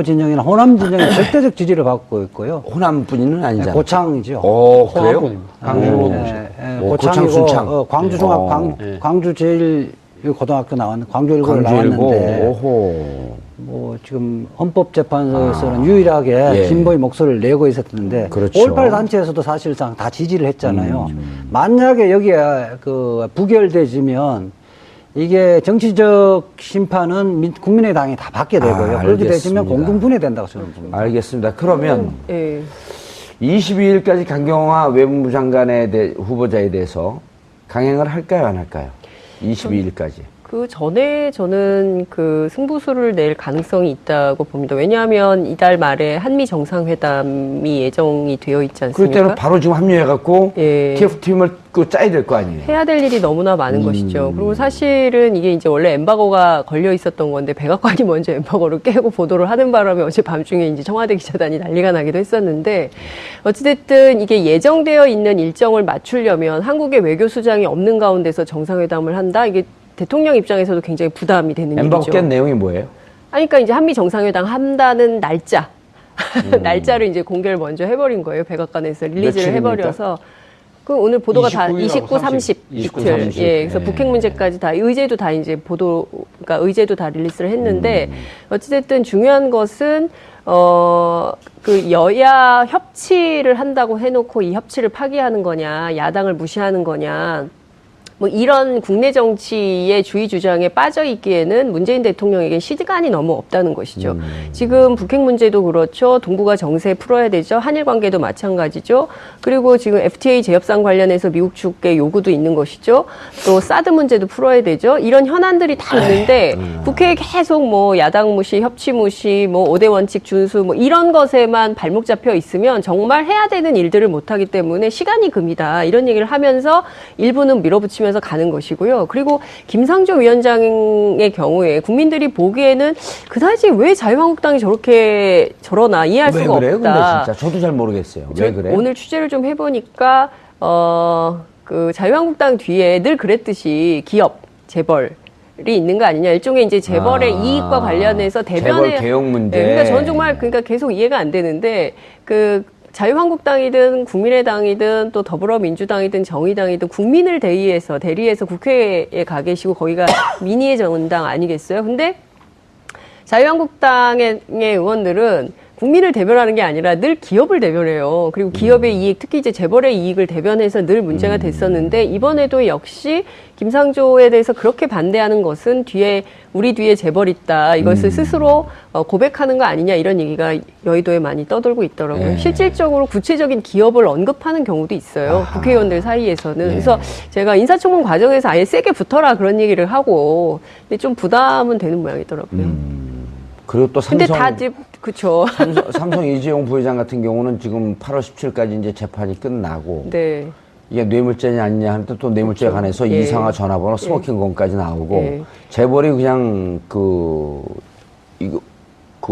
진영이나 호남 진영의 절대적 지지를 받고 있고요. 호남 분인은 아니잖아요. 고창이죠. 오, 그래요? 호남권입니다. 강릉 예, 오, 고창이고 고창, 순창. 광주 네. 종합 네. 광주 제일 고등학교 나왔는데 광주 일고를 광주 일고. 나왔는데 오호. 뭐 지금 헌법재판소에서는 유일하게 예. 진보의 목소리를 내고 있었는데 그렇죠. 5.18 단체에서도 사실상 다 지지를 했잖아요. 만약에 여기에 그 부결되지면 이게 정치적 심판은 국민의당이 다 받게 되고요. 그렇게 되지면 알겠습니다. 공동분해된다고 저는 봅니다. 알겠습니다. 그러면 예. 22일까지 강경화 외무부 장관의 후보자에 대해서 강행을 할까요, 안 할까요? 22일까지. 그 전에 저는 그 승부수를 낼 가능성이 있다고 봅니다. 왜냐하면 이달 말에 한미 정상회담이 예정이 되어 있지 않습니까? 그때는 바로 지금 합류해갖고 예. TF팀을 짜야 될 거 아니에요? 해야 될 일이 너무나 많은 것이죠. 그리고 사실은 이게 이제 원래 엠바고가 걸려 있었던 건데 백악관이 먼저 엠바고를 깨고 보도를 하는 바람에 어제 밤중에 이제 청와대 기자단이 난리가 나기도 했었는데 어찌됐든 이게 예정되어 있는 일정을 맞추려면 한국의 외교수장이 없는 가운데서 정상회담을 한다? 이게 대통령 입장에서도 굉장히 부담이 되는 엠바고 일이죠. 깬 내용이 뭐예요? 아니, 그러니까 이제 한미 정상회담 한다는 날짜. 날짜를 이제 공개를 먼저 해버린 거예요. 백악관에서 릴리즈를 며칠입니까? 해버려서. 그 오늘 보도가 다 29일 하고 29, 30 29, 이틀. 30. 예, 그래서 예. 북핵 문제까지 다, 의제도 다 이제 그러니까 의제도 다 릴리스를 했는데, 어찌됐든 중요한 것은, 그 여야 협치를 한다고 해놓고 이 협치를 파기하는 거냐, 야당을 무시하는 거냐, 뭐 이런 국내 정치의 주의 주장에 빠져 있기에는 문재인 대통령에게 시간이 너무 없다는 것이죠. 지금 북핵 문제도 그렇죠. 동북아 정세 풀어야 되죠. 한일 관계도 마찬가지죠. 그리고 지금 FTA 재협상 관련해서 미국 측의 요구도 있는 것이죠. 또 사드 문제도 풀어야 되죠. 이런 현안들이 다 있는데 국회에 계속 뭐 야당 무시, 협치 무시, 뭐 5대 원칙 준수 뭐 이런 것에만 발목 잡혀 있으면 정말 해야 되는 일들을 못하기 때문에 시간이 금이다. 이런 얘기를 하면서 일부는 밀어붙이면서 가는 것이고요. 그리고 김상조 위원장의 경우에 국민들이 보기에는 그다지 왜 자유한국당이 저러나 이해할 왜 수가 그래요? 없다. 근데 진짜 저도 잘 모르겠어요. 왜 그래요? 오늘 취재를 좀 해보니까 그 자유한국당 뒤에 늘 그랬듯이 기업, 재벌 이 있는 거 아니냐. 일종의 이제 재벌의 이익과 관련해서 대변에 재벌 개혁 문제. 그러니까 저는 정말 그러니까 계속 이해가 안 되는데 그 자유한국당이든 국민의당이든 또 더불어민주당이든 정의당이든 국민을 대리해서 국회에 가 계시고 거기가 민의의 정당 아니겠어요? 근데 자유한국당의 의원들은 국민을 대변하는 게 아니라 늘 기업을 대변해요. 그리고 기업의 이익, 특히 이제 재벌의 이익을 대변해서 늘 문제가 됐었는데 이번에도 역시 김상조에 대해서 그렇게 반대하는 것은 우리 뒤에 재벌 있다. 이것을 스스로 고백하는 거 아니냐 이런 얘기가 여의도에 많이 떠돌고 있더라고요. 예. 실질적으로 구체적인 기업을 언급하는 경우도 있어요. 국회의원들 사이에서는. 예. 그래서 제가 인사청문 과정에서 아예 세게 붙어라 그런 얘기를 하고 근데 좀 부담은 되는 모양이더라고요. 그리고 또 근데 삼성 다 이제 그쵸. 삼성 이재용 부회장 같은 경우는 지금 8월 17일까지 이제 재판이 끝나고 네. 이게 뇌물죄냐 아니냐 하는데 또 뇌물죄에 그렇죠. 관해서 예. 이상화 전화번호 스모킹건까지 나오고 예. 재벌이 그냥 그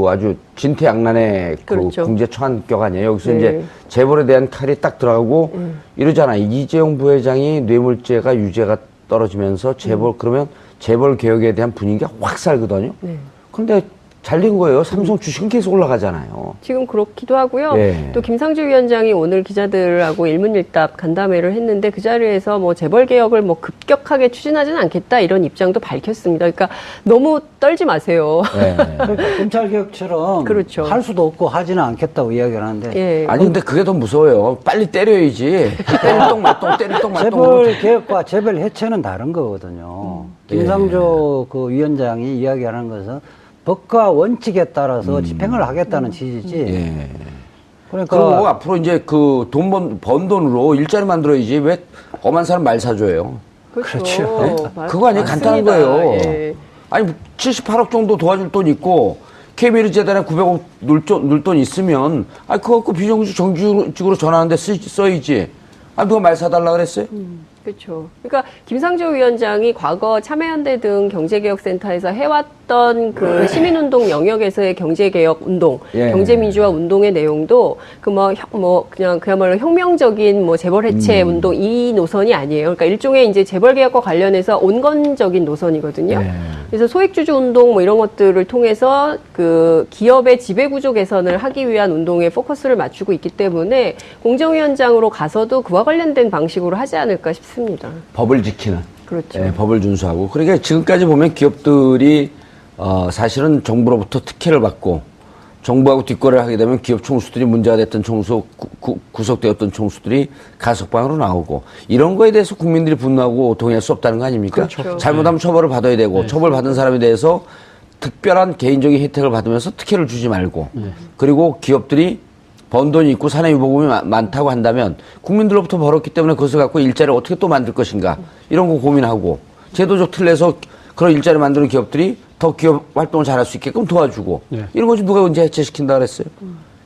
아주 진퇴양난의 그 그렇죠. 궁제 처한격 아니에요. 여기서 네. 이제 재벌에 대한 칼이 딱 들어가고 이러잖아요. 이재용 부회장이 뇌물죄가 유죄가 떨어지면서 그러면 재벌 개혁에 대한 분위기가 확 살거든요. 네. 근데 잘린 거예요. 삼성 주식은 계속 올라가잖아요. 지금 그렇기도 하고요. 예. 또 김상조 위원장이 오늘 기자들하고 일문일답 간담회를 했는데 그 자리에서 뭐 재벌 개혁을 뭐 급격하게 추진하지는 않겠다 이런 입장도 밝혔습니다. 그러니까 너무 떨지 마세요. 네. 그러니까 검찰개혁처럼 그렇죠. 할 수도 없고 하지는 않겠다고 이야기를 하는데 예. 아니 근데 그게 더 무서워요. 빨리 때려야지. 때릴똥 말똥 때릴똥 말똥. 재벌 개혁과 재벌 해체는 다른 거거든요. 김상조 그 위원장이 이야기하는 것은 법과 원칙에 따라서 집행을 하겠다는 취지지. 예. 그러니까 그리고 앞으로 이제 그 번 돈으로 일자리 만들어야지 왜 엄한 사람 말 사줘요. 그렇죠. 그거 아니에요? 간단한 맞습니다. 거예요. 예. 아니 78억 정도 도와줄 돈 있고 KBL 재단에 900억 넣을 돈 있으면 그거 갖고 비정규직 정규직으로 전환하는데 써야지. 누가 말 사달라 그랬어요? 그렇죠. 그러니까 김상조 위원장이 과거 참여연대 등 경제개혁센터에서 해왔던 그 시민운동 영역에서의 경제개혁 운동, 예. 경제민주화 운동의 내용도 그냥 그야말로 혁명적인 뭐 재벌 해체 운동 이 노선이 아니에요. 그러니까 일종의 이제 재벌 개혁과 관련해서 온건적인 노선이거든요. 예. 그래서 소액주주 운동 뭐 이런 것들을 통해서 그 기업의 지배구조 개선을 하기 위한 운동에 포커스를 맞추고 있기 때문에 공정위원장으로 가서도 그와 관련된 방식으로 하지 않을까 싶습니다. 법을 지키는. 그렇죠. 예, 법을 준수하고. 그러니까 지금까지 보면 기업들이 사실은 정부로부터 특혜를 받고 정부하고 뒷거래를 하게 되면 기업 총수들이 문제가 됐던 구속되었던 총수들이 가석방으로 나오고 이런 거에 대해서 국민들이 분노하고 동의할 수 없다는 거 아닙니까? 그렇죠. 잘못하면 처벌을 받아야 되고 처벌받은 사람에 대해서 특별한 개인적인 혜택을 받으면서 특혜를 주지 말고 그리고 기업들이 번 돈이 있고 산의 유보금이 많다고 한다면 국민들로부터 벌었기 때문에 그것을 갖고 일자리를 어떻게 또 만들 것인가 이런 거 고민하고 제도적 틀에서 그런 일자리 만드는 기업들이 더 기업 활동을 잘할 수 있게끔 도와주고 이런 거지 누가 언제 해체시킨다 그랬어요?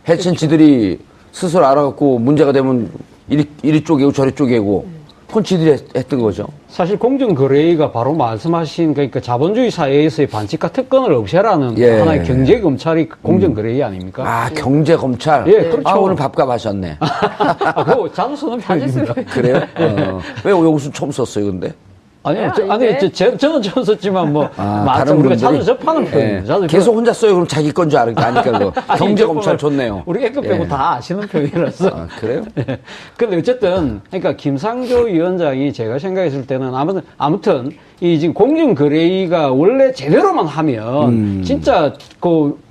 해체는 지들이 스스로 알아갖고 문제가 되면 이리 쪼개고 저리 쪼개고 그건 지들이 했던 거죠. 사실 공정거래위가 바로 말씀하신 그러니까 자본주의 사회에서의 반칙과 특권을 없애라는 예. 하나의 경제검찰이 공정거래위 아닙니까? 경제검찰. 예, 그렇죠. 오늘 밥값 하셨네. 그거 자주 쓰는 표현입니다. 그래요? 왜 여기서 처음 썼어요, 근데? 아니요, 아닌데? 저는 처음 썼지만 맞죠. 다른 우리가 분들이? 자주 접하는 표현입니다. 예. 자주 계속 혼자 써요. 그럼 자기 건 줄 아니까 그거. 경제검찰 좋네요. 우리 애급 빼고 예. 다 아시는 표현이라서. 그래요? 예. 근데 어쨌든, 그러니까 김상조 위원장이 제가 생각했을 때는 아무튼 이 지금 공정거래위가 원래 제대로만 하면 진짜 그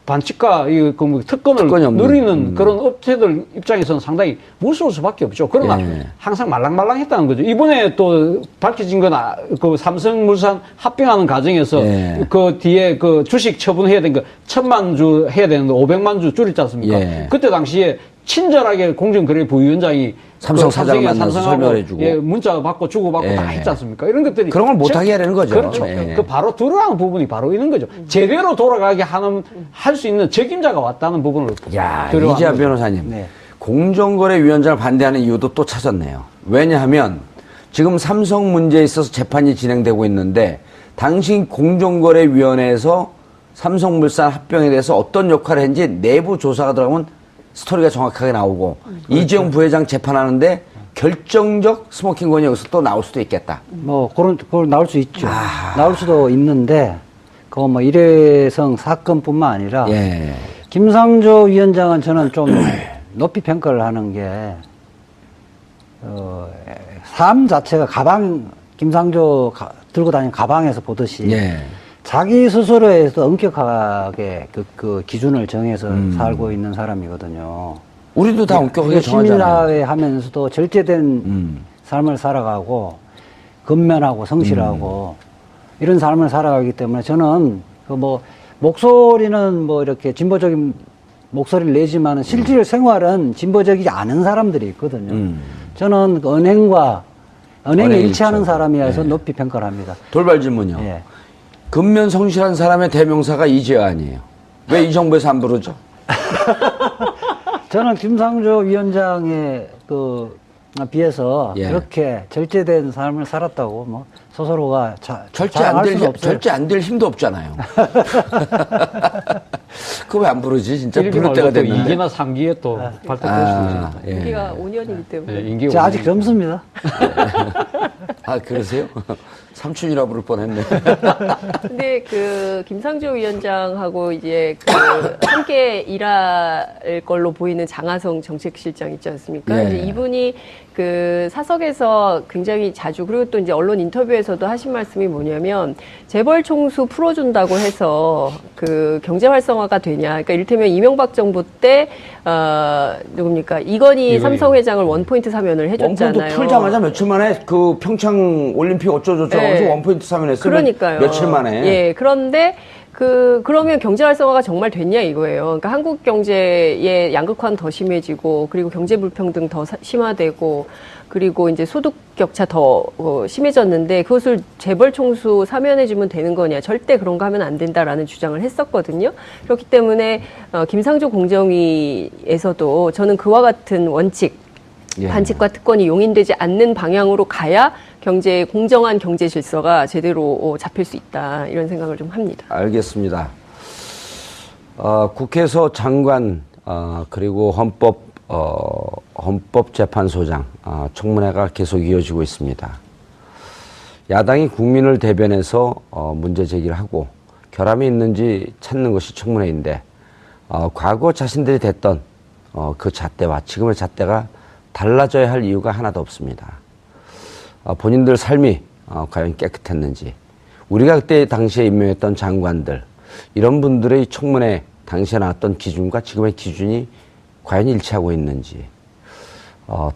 반칙과 뭐 특권을 특권이 없는. 누리는 그런 업체들 입장에서는 상당히 무서울 수밖에 없죠. 그러나 예. 항상 말랑말랑했다는 거죠. 이번에 또 밝혀진 건 그 삼성물산 합병하는 과정에서 예. 그 뒤에 그 주식 처분해야 되는 거 1,000만 주 해야 되는데 500만 주 줄였지 않습니까? 예. 그때 당시에 친절하게 공정거래 부위원장이 삼성 그 사장을 만나서 삼성하고 설명해주고. 예, 문자 받고 주고받고 예. 다 했지 않습니까? 이런 것들이 그런 걸 못하게 하려는 거죠. 그렇죠. 예. 그 바로 들어가는 부분이 바로 있는 거죠. 제대로 돌아가게 할 수 있는 책임자가 왔다는 부분을 들어가는 이재하 거죠. 변호사님. 네. 공정거래위원장을 반대하는 이유도 또 찾았네요. 왜냐하면 지금 삼성 문제에 있어서 재판이 진행되고 있는데 당시 공정거래위원회에서 삼성물산 합병에 대해서 어떤 역할을 했는지 내부 조사가 들어가면 스토리가 정확하게 나오고 이재용 부회장 재판하는데 결정적 스모킹건이 여기서 또 나올 수도 있겠다. 그걸 나올 수 있죠. 나올 수도 있는데 그거 뭐 일회성 사건뿐만 아니라 예. 김상조 위원장은 저는 좀 높이 평가를 하는 게, 삶 자체가 김상조 들고 다니는 가방에서 보듯이, 예. 자기 스스로에서 엄격하게 그 기준을 정해서 살고 있는 사람이거든요. 우리도 다 엄격하게 정하잖아요. 시민사회 하면서도 절제된 삶을 살아가고, 근면하고 성실하고, 이런 삶을 살아가기 때문에 저는 목소리는 이렇게 진보적인 목소리를 내지만은 실질 생활은 진보적이지 않은 사람들이 있거든요. 저는 은행에 일치하는 일치. 사람이어서 높이 평가를 합니다. 돌발 질문이요. 예. 근면 성실한 사람의 대명사가 이재환이에요. 왜 이 정부에서 안 부르죠? 저는 김상조 위원장에 비해서 예. 그렇게 절제된 삶을 살았다고 스스로가 절제 자랑할 수는 없어요. 절제 안 될 힘도 없잖아요. 그거 왜 안 부르지? 진짜 일기 부를 때가 말고 또 됐는데. 2기나 3기에 또 발탁될 수 있어요. 예. 우리가 5년이기 때문에. 네, 임기 제가 아직 5년. 젊습니다. 아, 그러세요? 삼촌이라 부를 뻔했네. 근데 김상조 위원장하고 이제 함께 일할 걸로 보이는 장하성 정책실장 있지 않습니까? 예. 이제 이분이 사석에서 굉장히 자주, 그리고 또 이제 언론 인터뷰에서도 하신 말씀이 뭐냐면, 재벌 총수 풀어준다고 해서 경제 활성화가 되냐. 그러니까 이를테면 이명박 정부 때, 누굽니까? 이건희 삼성 회장을 원포인트 사면을 해줬잖아요. 원포인트 풀자마자 며칠 만에 그 평창 올림픽 어쩌고저쩌고 네. 해서 원포인트 사면했어요. 그러니까요. 며칠 만에. 예, 그런데 그러면 경제 활성화가 정말 됐냐 이거예요. 그러니까 한국 경제의 양극화는 더 심해지고, 그리고 경제 불평등 더 심화되고, 그리고 이제 소득 격차 더 심해졌는데, 그것을 재벌 총수 사면해주면 되는 거냐? 절대 그런 거 하면 안 된다라는 주장을 했었거든요. 그렇기 때문에 김상조 공정위에서도 저는 그와 같은 원칙, 예. 반칙과 특권이 용인되지 않는 방향으로 가야 공정한 경제 질서가 제대로 잡힐 수 있다, 이런 생각을 좀 합니다. 알겠습니다. 국회에서 장관, 그리고 헌법재판소장, 청문회가 계속 이어지고 있습니다. 야당이 국민을 대변해서 문제 제기를 하고 결함이 있는지 찾는 것이 청문회인데, 과거 자신들이 됐던 그 잣대와 지금의 잣대가 달라져야 할 이유가 하나도 없습니다. 본인들 삶이 과연 깨끗했는지, 우리가 그때 당시에 임명했던 장관들, 이런 분들의 청문회 당시에 나왔던 기준과 지금의 기준이 과연 일치하고 있는지,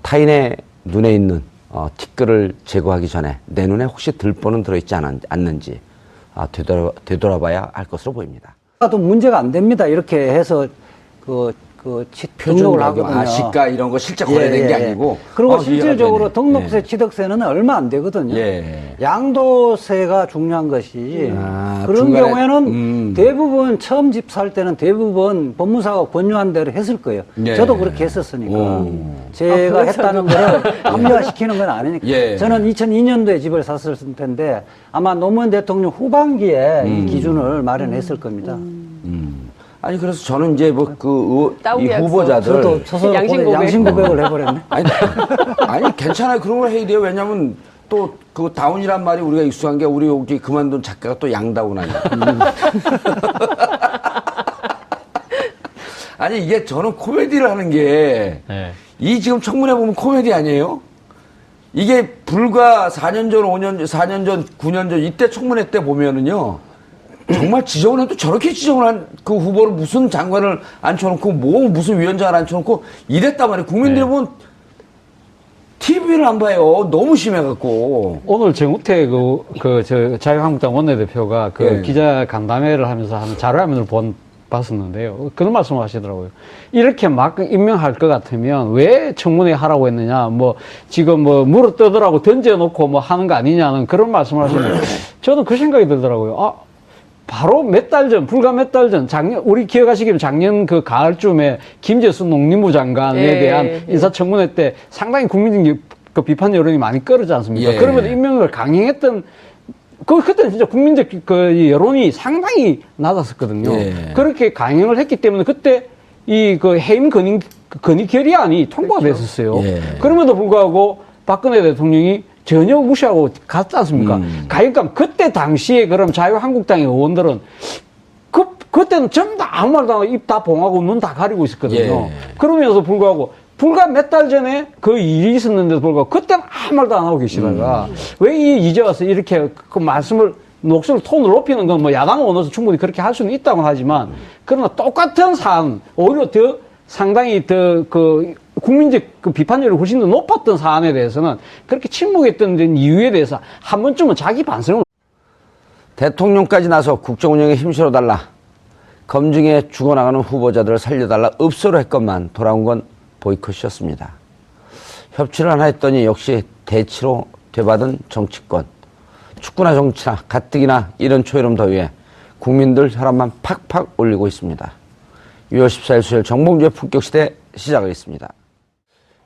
타인의 눈에 있는 티끌을 제거하기 전에 내 눈에 혹시 들보는 들어있지 않는지 되돌아봐야 할 것으로 보입니다. 또 문제가 안 됩니다. 이렇게 해서 등록을 하거든요. 시가 이런 거 실제 거래된 게 아니고. 그리고 실질적으로 이해가 되네. 등록세, 예. 취득세는 얼마 안 되거든요. 예. 양도세가 중요한 것이, 그런 중간에, 경우에는 대부분 처음 집 살 때는 대부분 법무사가 권유한 대로 했을 거예요. 예. 저도 그렇게 했었으니까. 오. 제가 했다는 거를 합리화시키는 건 아니니까. 예. 저는 2002년도에 집을 샀을 텐데 아마 노무현 대통령 후반기에 이 기준을 마련했을 겁니다. 아니, 그래서 저는 이제 이 따오기약서. 후보자들. 저도 스스로 양심 고백을 해버렸네. 아니, 괜찮아요. 그런 걸 해야 돼요. 왜냐면 또 그 다운이란 말이 우리가 익숙한 게, 우리 여기 그만둔 작가가 또 양다운 아니야. 아니, 이게 저는 코미디를 하는 게, 네. 이 지금 청문회 보면 코미디 아니에요? 이게 불과 4년 전, 5년 전, 4년 전, 9년 전, 이때 청문회 때 보면은요, 정말 지정을 해도 저렇게 지정을 한 그 후보를 무슨 장관을 앉혀놓고, 무슨 위원장을 앉혀놓고 이랬단 말이에요. 국민들이 네. 보면 TV를 안 봐요. 너무 심해갖고. 오늘 정우택 자유한국당 원내대표가 예. 기자 간담회를 하면서 하는 자료화면을 봤었는데요. 그런 말씀을 하시더라고요. 이렇게 막 임명할 것 같으면 왜 청문회 하라고 했느냐, 지금 물어 뜯으라고 던져놓고 하는 거 아니냐는 그런 말씀을 하시는데, 저도 그 생각이 들더라고요. 바로 불과 몇 달 전, 우리 기억하시기로 작년 가을쯤에 김재수 농림부 장관에 예, 대한 예. 인사청문회 때 상당히 국민적 비판 여론이 많이 끌었지 않습니까? 예. 그러면서 임명을 강행했던, 그때는 진짜 국민적 여론이 상당히 낮았었거든요. 예. 그렇게 강행을 했기 때문에 그때 해임 건의 결의안이 통과가 됐었어요. 예. 그럼에도 불구하고 박근혜 대통령이 전혀 무시하고 갔지 않습니까? 그러니까 그때 당시에 그럼 자유한국당의 의원들은 그때는 전부 다 아무 말도 안 하고 입 다 봉하고 눈 다 가리고 있었거든요. 예. 그러면서 불구하고 불과 몇 달 전에 그 일이 있었는데도 불구하고 그때는 아무 말도 안 하고 계시다가 왜 이제 와서 이렇게 그 말씀을 목소리 톤을 높이는 건 뭐 야당 언어에서 충분히 그렇게 할 수는 있다고 하지만 그러나 똑같은 사안 오히려 더 상당히 더 그 국민적 그 비판율이 훨씬 더 높았던 사안에 대해서는 그렇게 침묵했던 이유에 대해서 한 번쯤은 자기 반성을 대통령까지 나서 국정 운영에 힘실어 달라. 검증에 죽어나가는 후보자들을 살려달라 읍소를 했건만 돌아온 건 보이콧이었습니다. 협치를 하나 했더니 역시 대치로 되받은 정치권. 축구나 정치나 가뜩이나 이런 초여름 더위에 국민들 혈압만 팍팍 올리고 있습니다. 6월 14일 수요일 정봉주의 품격시대 시작하겠습니다.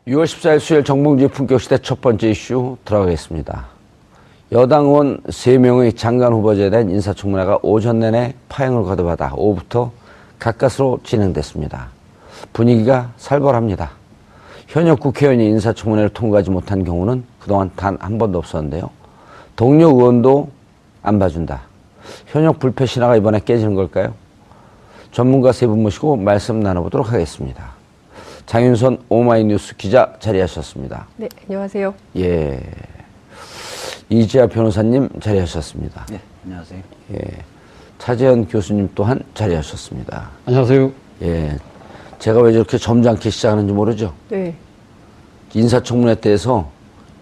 6월 14일 수요일 정봉주의 품격시대 첫 번째 이슈 들어가겠습니다. 여당 의원 3명의 장관 후보자에 대한 인사청문회가 오전 내내 파행을 거듭하다 오후부터 가까스로 진행됐습니다. 분위기가 살벌합니다. 현역 국회의원이 인사청문회를 통과하지 못한 경우는 그동안 단 한 번도 없었는데요. 동료 의원도 안 봐준다. 현역 불패 신화가 이번에 깨지는 걸까요? 전문가 세 분 모시고 말씀 나눠보도록 하겠습니다. 장윤선 오마이뉴스 기자 자리하셨습니다. 네, 안녕하세요. 예. 이지아 변호사님 자리하셨습니다. 네, 안녕하세요. 예. 차재현 교수님 또한 자리하셨습니다. 안녕하세요. 예. 제가 왜 저렇게 점잖게 시작하는지 모르죠? 네. 인사청문회 때에서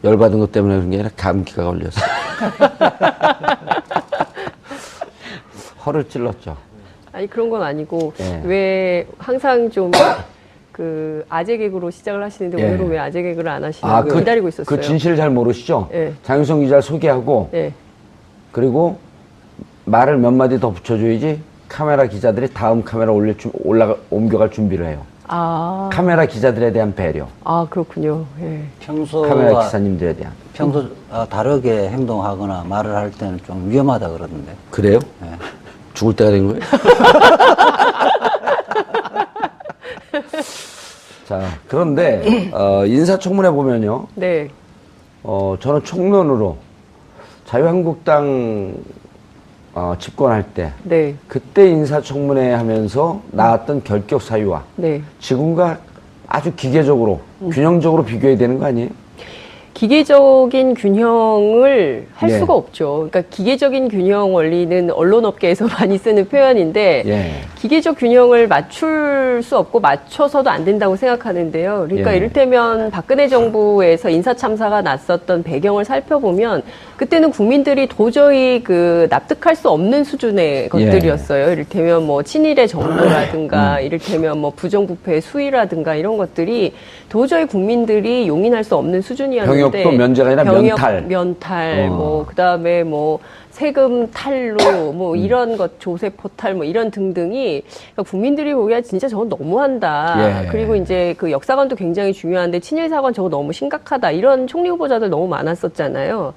열받은 것 때문에 그런 게 아니라 감기가 걸렸어요. 허를 찔렀죠. 아니 그런 건 아니고 예. 왜 항상 좀 그 아재 개그로 시작을 하시는데 예. 오늘은 왜 아재 개그를 안 하시냐고 기다리고 있었어요. 그 진실을 잘 모르시죠? 예. 장윤성 기자를 소개하고 네. 그리고 말을 몇 마디 더 붙여줘야지 카메라 기자들이 다음 카메라 옮겨갈 준비를 해요. 아, 카메라 기자들에 대한 배려. 아 그렇군요. 예. 카메라 기사님들에 대한. 평소 다르게 행동하거나 말을 할 때는 좀 위험하다 그러던데. 그래요? 네. 죽을 때가 된 거예요? 자, 그런데, 인사청문회 보면요. 네. 저는 총론으로 자유한국당, 집권할 때, 네. 그때 인사청문회 하면서 나왔던 결격 사유와 네. 지금과 아주 기계적으로, 균형적으로 비교해야 되는 거 아니에요? 기계적인 균형을 할 예. 수가 없죠. 그러니까 기계적인 균형 원리는 언론업계에서 많이 쓰는 표현인데 예. 기계적 균형을 맞출 수 없고 맞춰서도 안 된다고 생각하는데요. 그러니까 예. 이를테면 박근혜 정부에서 인사참사가 났었던 배경을 살펴보면 그때는 국민들이 도저히 그 납득할 수 없는 수준의 것들이었어요. 이를테면 뭐 친일의 정도라든가 이를테면 뭐 부정부패의 수위라든가 이런 것들이 도저히 국민들이 용인할 수 없는 수준이었는데 병역도 면제가 아니라 면탈 뭐 그다음에 뭐 세금 탈루 뭐 이런 것 조세 포탈 뭐 이런 등등이 그러니까 국민들이 보기에 진짜 저건 너무한다. 예. 그리고 이제 그 역사관도 굉장히 중요한데 친일 사관 저거 너무 심각하다. 이런 총리 후보자들 너무 많았었잖아요.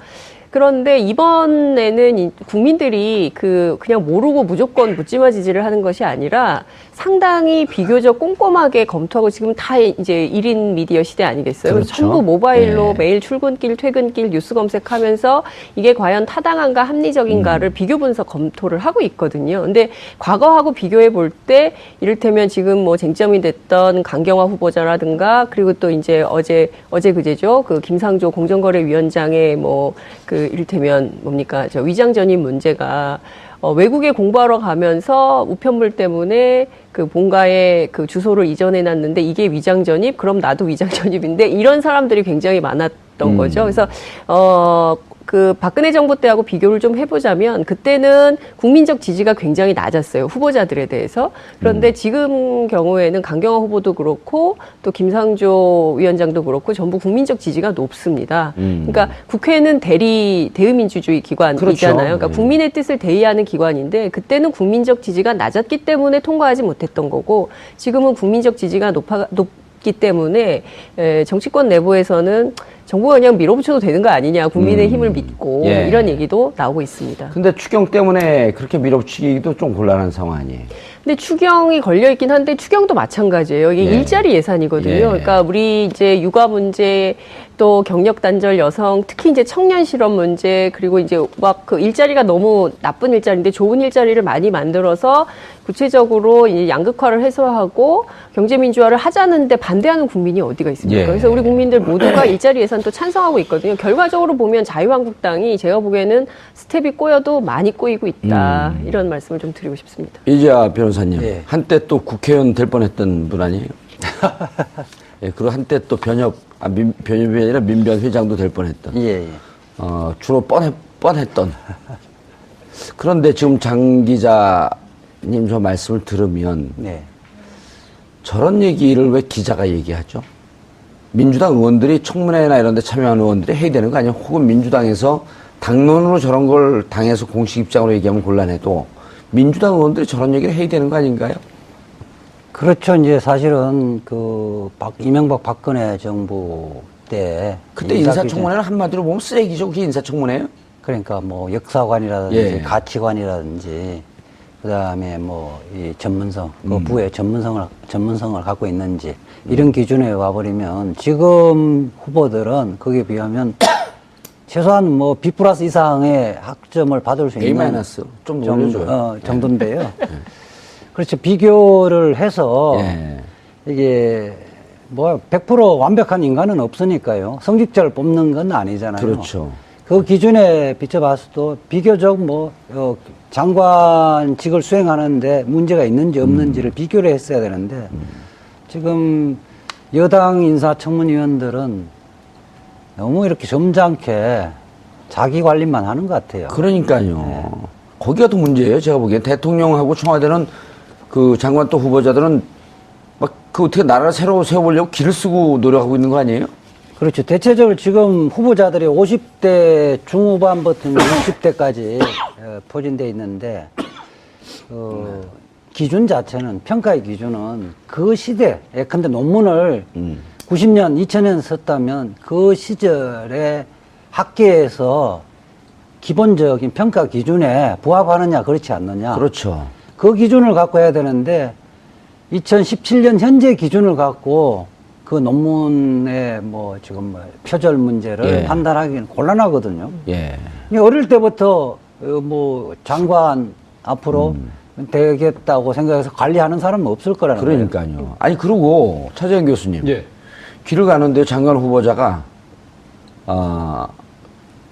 그런데 이번에는 국민들이 그냥 모르고 무조건 묻지마 지지를 하는 것이 아니라 상당히 비교적 꼼꼼하게 검토하고 지금 다 이제 1인 미디어 시대 아니겠어요? 그렇죠. 전부 모바일로 네. 매일 출근길, 퇴근길 뉴스 검색하면서 이게 과연 타당한가 합리적인가를 비교 분석 검토를 하고 있거든요. 근데 과거하고 비교해 볼 때 이를테면 지금 뭐 쟁점이 됐던 강경화 후보자라든가 그리고 또 이제 어제 그제죠. 그 김상조 공정거래위원장의 뭐 그 이를테면 뭡니까? 저 위장 전입 문제가 외국에 공부하러 가면서 우편물 때문에 그 본가에 그 주소를 이전해 놨는데 이게 위장 전입? 그럼 나도 위장 전입인데 이런 사람들이 굉장히 많았던 거죠. 그래서 그 박근혜 정부 때하고 비교를 좀 해보자면 그때는 국민적 지지가 굉장히 낮았어요. 후보자들에 대해서. 그런데 지금 경우에는 강경화 후보도 그렇고 또 김상조 위원장도 그렇고 전부 국민적 지지가 높습니다. 그러니까 국회는 대의민주주의 기관이잖아요. 그렇죠. 그러니까 국민의 뜻을 대의하는 기관인데 그때는 국민적 지지가 낮았기 때문에 통과하지 못했던 거고 지금은 국민적 지지가 높기 때문에 정치권 내부에서는 정부가 그냥 밀어붙여도 되는 거 아니냐. 국민의 힘을 믿고 예. 이런 얘기도 나오고 있습니다. 근데 추경 때문에 그렇게 밀어붙이기도 좀 곤란한 상황 아니에요? 근데 추경이 걸려있긴 한데 추경도 마찬가지예요. 이게 예. 일자리 예산이거든요. 예. 그러니까 우리 이제 육아 문제 또 경력 단절 여성, 특히 이제 청년 실업 문제, 그리고 이제 막 그 일자리가 너무 나쁜 일자리인데 좋은 일자리를 많이 만들어서 구체적으로 이 양극화를 해소하고 경제민주화를 하자는데 반대하는 국민이 어디가 있습니까? 예. 그래서 우리 국민들 모두가 일자리 예산 또 찬성하고 있거든요. 결과적으로 보면 자유한국당이 제가 보기에는 스텝이 꼬여도 많이 꼬이고 있다. 이런 말씀을 좀 드리고 싶습니다. 이재하 변호사님, 예. 한때 또 국회의원 될 뻔했던 분 아니에요? 예, 그리고 한때 또 변협이 아니라 민변회장도 될 뻔했던. 예, 예. 주로 뻔했던. 그런데 지금 장 기자님 저 말씀을 들으면 네. 저런 얘기를 왜 기자가 얘기하죠? 민주당 의원들이 청문회나 이런 데 참여하는 의원들이 해야 되는 거 아니에요? 혹은 민주당에서 당론으로 저런 걸 당에서 공식 입장으로 얘기하면 곤란해도 민주당 의원들이 저런 얘기를 해야 되는 거 아닌가요? 그렇죠. 이제 사실은 이명박 박근혜 정부 때 그때 인사청문회는 한마디로 보면 쓰레기죠. 그게 인사청문회예요? 그러니까 뭐 역사관이라든지 예. 가치관이라든지 그다음에 뭐 이 전문성, 그 부의 전문성을 갖고 있는지 이런 기준에 와버리면 지금 후보들은 거기에 비하면 최소한 뭐 B+ 이상의 학점을 받을 수 A- 있는 좀 올려줘요. 정도인데요. 그렇죠. 비교를 해서 예. 이게 뭐 100% 완벽한 인간은 없으니까요. 성직자를 뽑는 건 아니잖아요. 그렇죠. 그 기준에 비춰봤어도 비교적 장관직을 수행하는데 문제가 있는지 없는지를 비교를 했어야 되는데 지금 여당 인사청문위원들은 너무 이렇게 점잖게 자기 관리만 하는 것 같아요. 그러니까요. 거기가 더 문제예요. 제가 보기엔 대통령하고 청와대는 그 장관 또 후보자들은 막 그 어떻게 나라를 새로 세워보려고 길을 쓰고 노력하고 있는 거 아니에요? 그렇죠. 대체적으로 지금 후보자들이 50대 중후반부터 60대까지 포진되어 있는데 기준 자체는 평가의 기준은 그 시대 예컨대 논문을 90년, 2000년 썼다면 그 시절에 학계에서 기본적인 평가 기준에 부합하느냐 그렇지 않느냐. 그렇죠. 그 기준을 갖고 해야 되는데 2017년 현재 기준을 갖고 그 논문의 지금 표절 문제를 예. 판단하기는 곤란하거든요. 예. 어릴 때부터 장관 앞으로 되겠다고 생각해서 관리하는 사람은 없을 거라는 거예요. 그러니까요. 아니, 그리고 차재현 교수님. 예. 길을 가는데 장관 후보자가,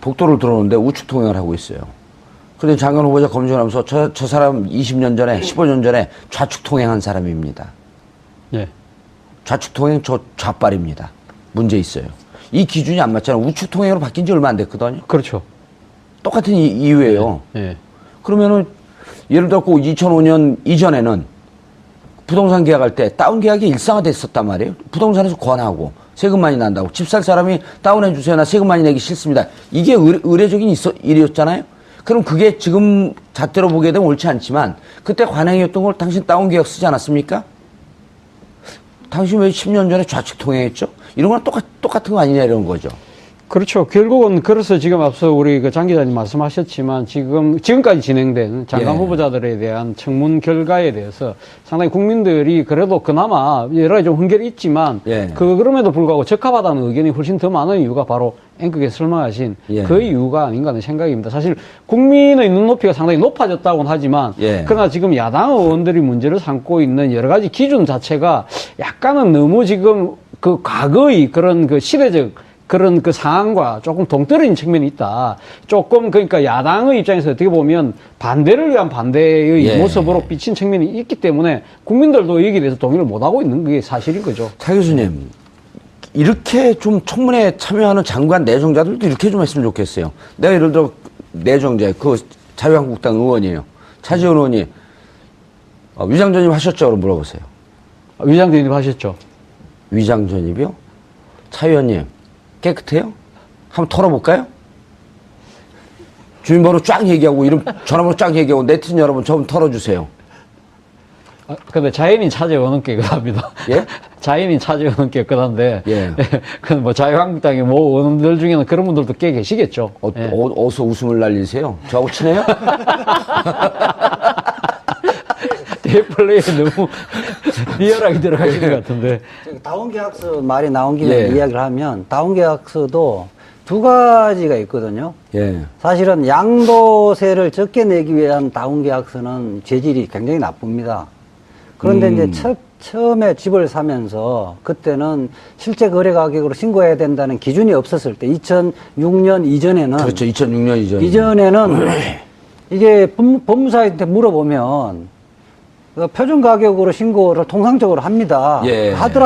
복도를 들어오는데 우측 통행을 하고 있어요. 근데 장관 후보자 검증을 하면서 저 사람 20년 전에, 15년 전에 좌측 통행한 사람입니다. 예. 좌측 통행 저 좌빨입니다. 문제 있어요. 이 기준이 안 맞잖아요. 우측 통행으로 바뀐 지 얼마 안 됐거든요. 그렇죠. 똑같은 이유예요. 예. 그러면은 예를 들어 2005년 이전에는 부동산 계약할 때 다운 계약이 일상화됐었단 말이에요. 부동산에서 권하고 세금 많이 난다고 집 살 사람이 다운해 주세요. 나 세금 많이 내기 싫습니다. 이게 의례적인 일이었잖아요. 그럼 그게 지금 잣대로 보게 되면 옳지 않지만 그때 관행이었던 걸 당신 다운 계약 쓰지 않았습니까? 당신 왜 10년 전에 좌측 통행했죠? 이런 거랑 똑같은 거 아니냐 이런 거죠. 그렇죠. 결국은 그래서 지금 앞서 우리 장 기자님 말씀하셨지만 지금까지 진행된 장관 예. 후보자들에 대한 청문 결과에 대해서 상당히 국민들이 그래도 그나마 여러 가지 좀 흥결이 있지만 예. 그럼에도 불구하고 적합하다는 의견이 훨씬 더 많은 이유가 바로 앵커께서 설명하신 예. 그 이유가 아닌가 하는 생각입니다. 사실 국민의 눈높이가 상당히 높아졌다고는 하지만 예. 그러나 지금 야당 의원들이 문제를 삼고 있는 여러 가지 기준 자체가 약간은 너무 지금 그 과거의 그런 그 시대적 그런 그 상황과 조금 동떨어진 측면이 있다. 조금 그러니까 야당의 입장에서 어떻게 보면 반대를 위한 반대의 예. 모습으로 비친 측면이 있기 때문에 국민들도 여기에 대해서 동의를 못하고 있는 게 사실인 거죠. 차 교수님, 이렇게 좀 청문회에 참여하는 장관 내정자들도 이렇게 좀 했으면 좋겠어요. 내가 예를 들어 내정자, 자유한국당 의원이에요. 차지원 의원이 위장 전입 하셨죠? 그럼 물어보세요. 위장 전입 하셨죠? 위장 전입이요? 차 의원님, 깨끗해요? 한번 털어볼까요? 주민번호 쫙 얘기하고, 이름, 전화번호 쫙 얘기하고, 네티즌 여러분 좀 털어주세요. 근데 자연인 차재원은 깨끗합니다. 예? 자연인 차재원은 깨끗한데, 예. 그 자유한국당의 의원들 중에는 그런 분들도 꽤 계시겠죠. 예. 어디서 웃음을 날리세요? 저하고 친해요? 대플레이에 너무 리얼하게 들어가시는 것 같은데. 다운계약서 말이 나온 김에 예. 이야기를 하면 다운계약서도 두 가지가 있거든요. 예. 사실은 양도세를 적게 내기 위한 다운계약서는 재질이 굉장히 나쁩니다. 그런데 이제 처음에 집을 사면서 그때는 실제 거래 가격으로 신고해야 된다는 기준이 없었을 때 2006년 이전에는 그렇죠. 2006년 이전. 이전에는 이게 법무사한테 물어보면 표준 가격으로 신고를 통상적으로 합니다. 예. 하더라도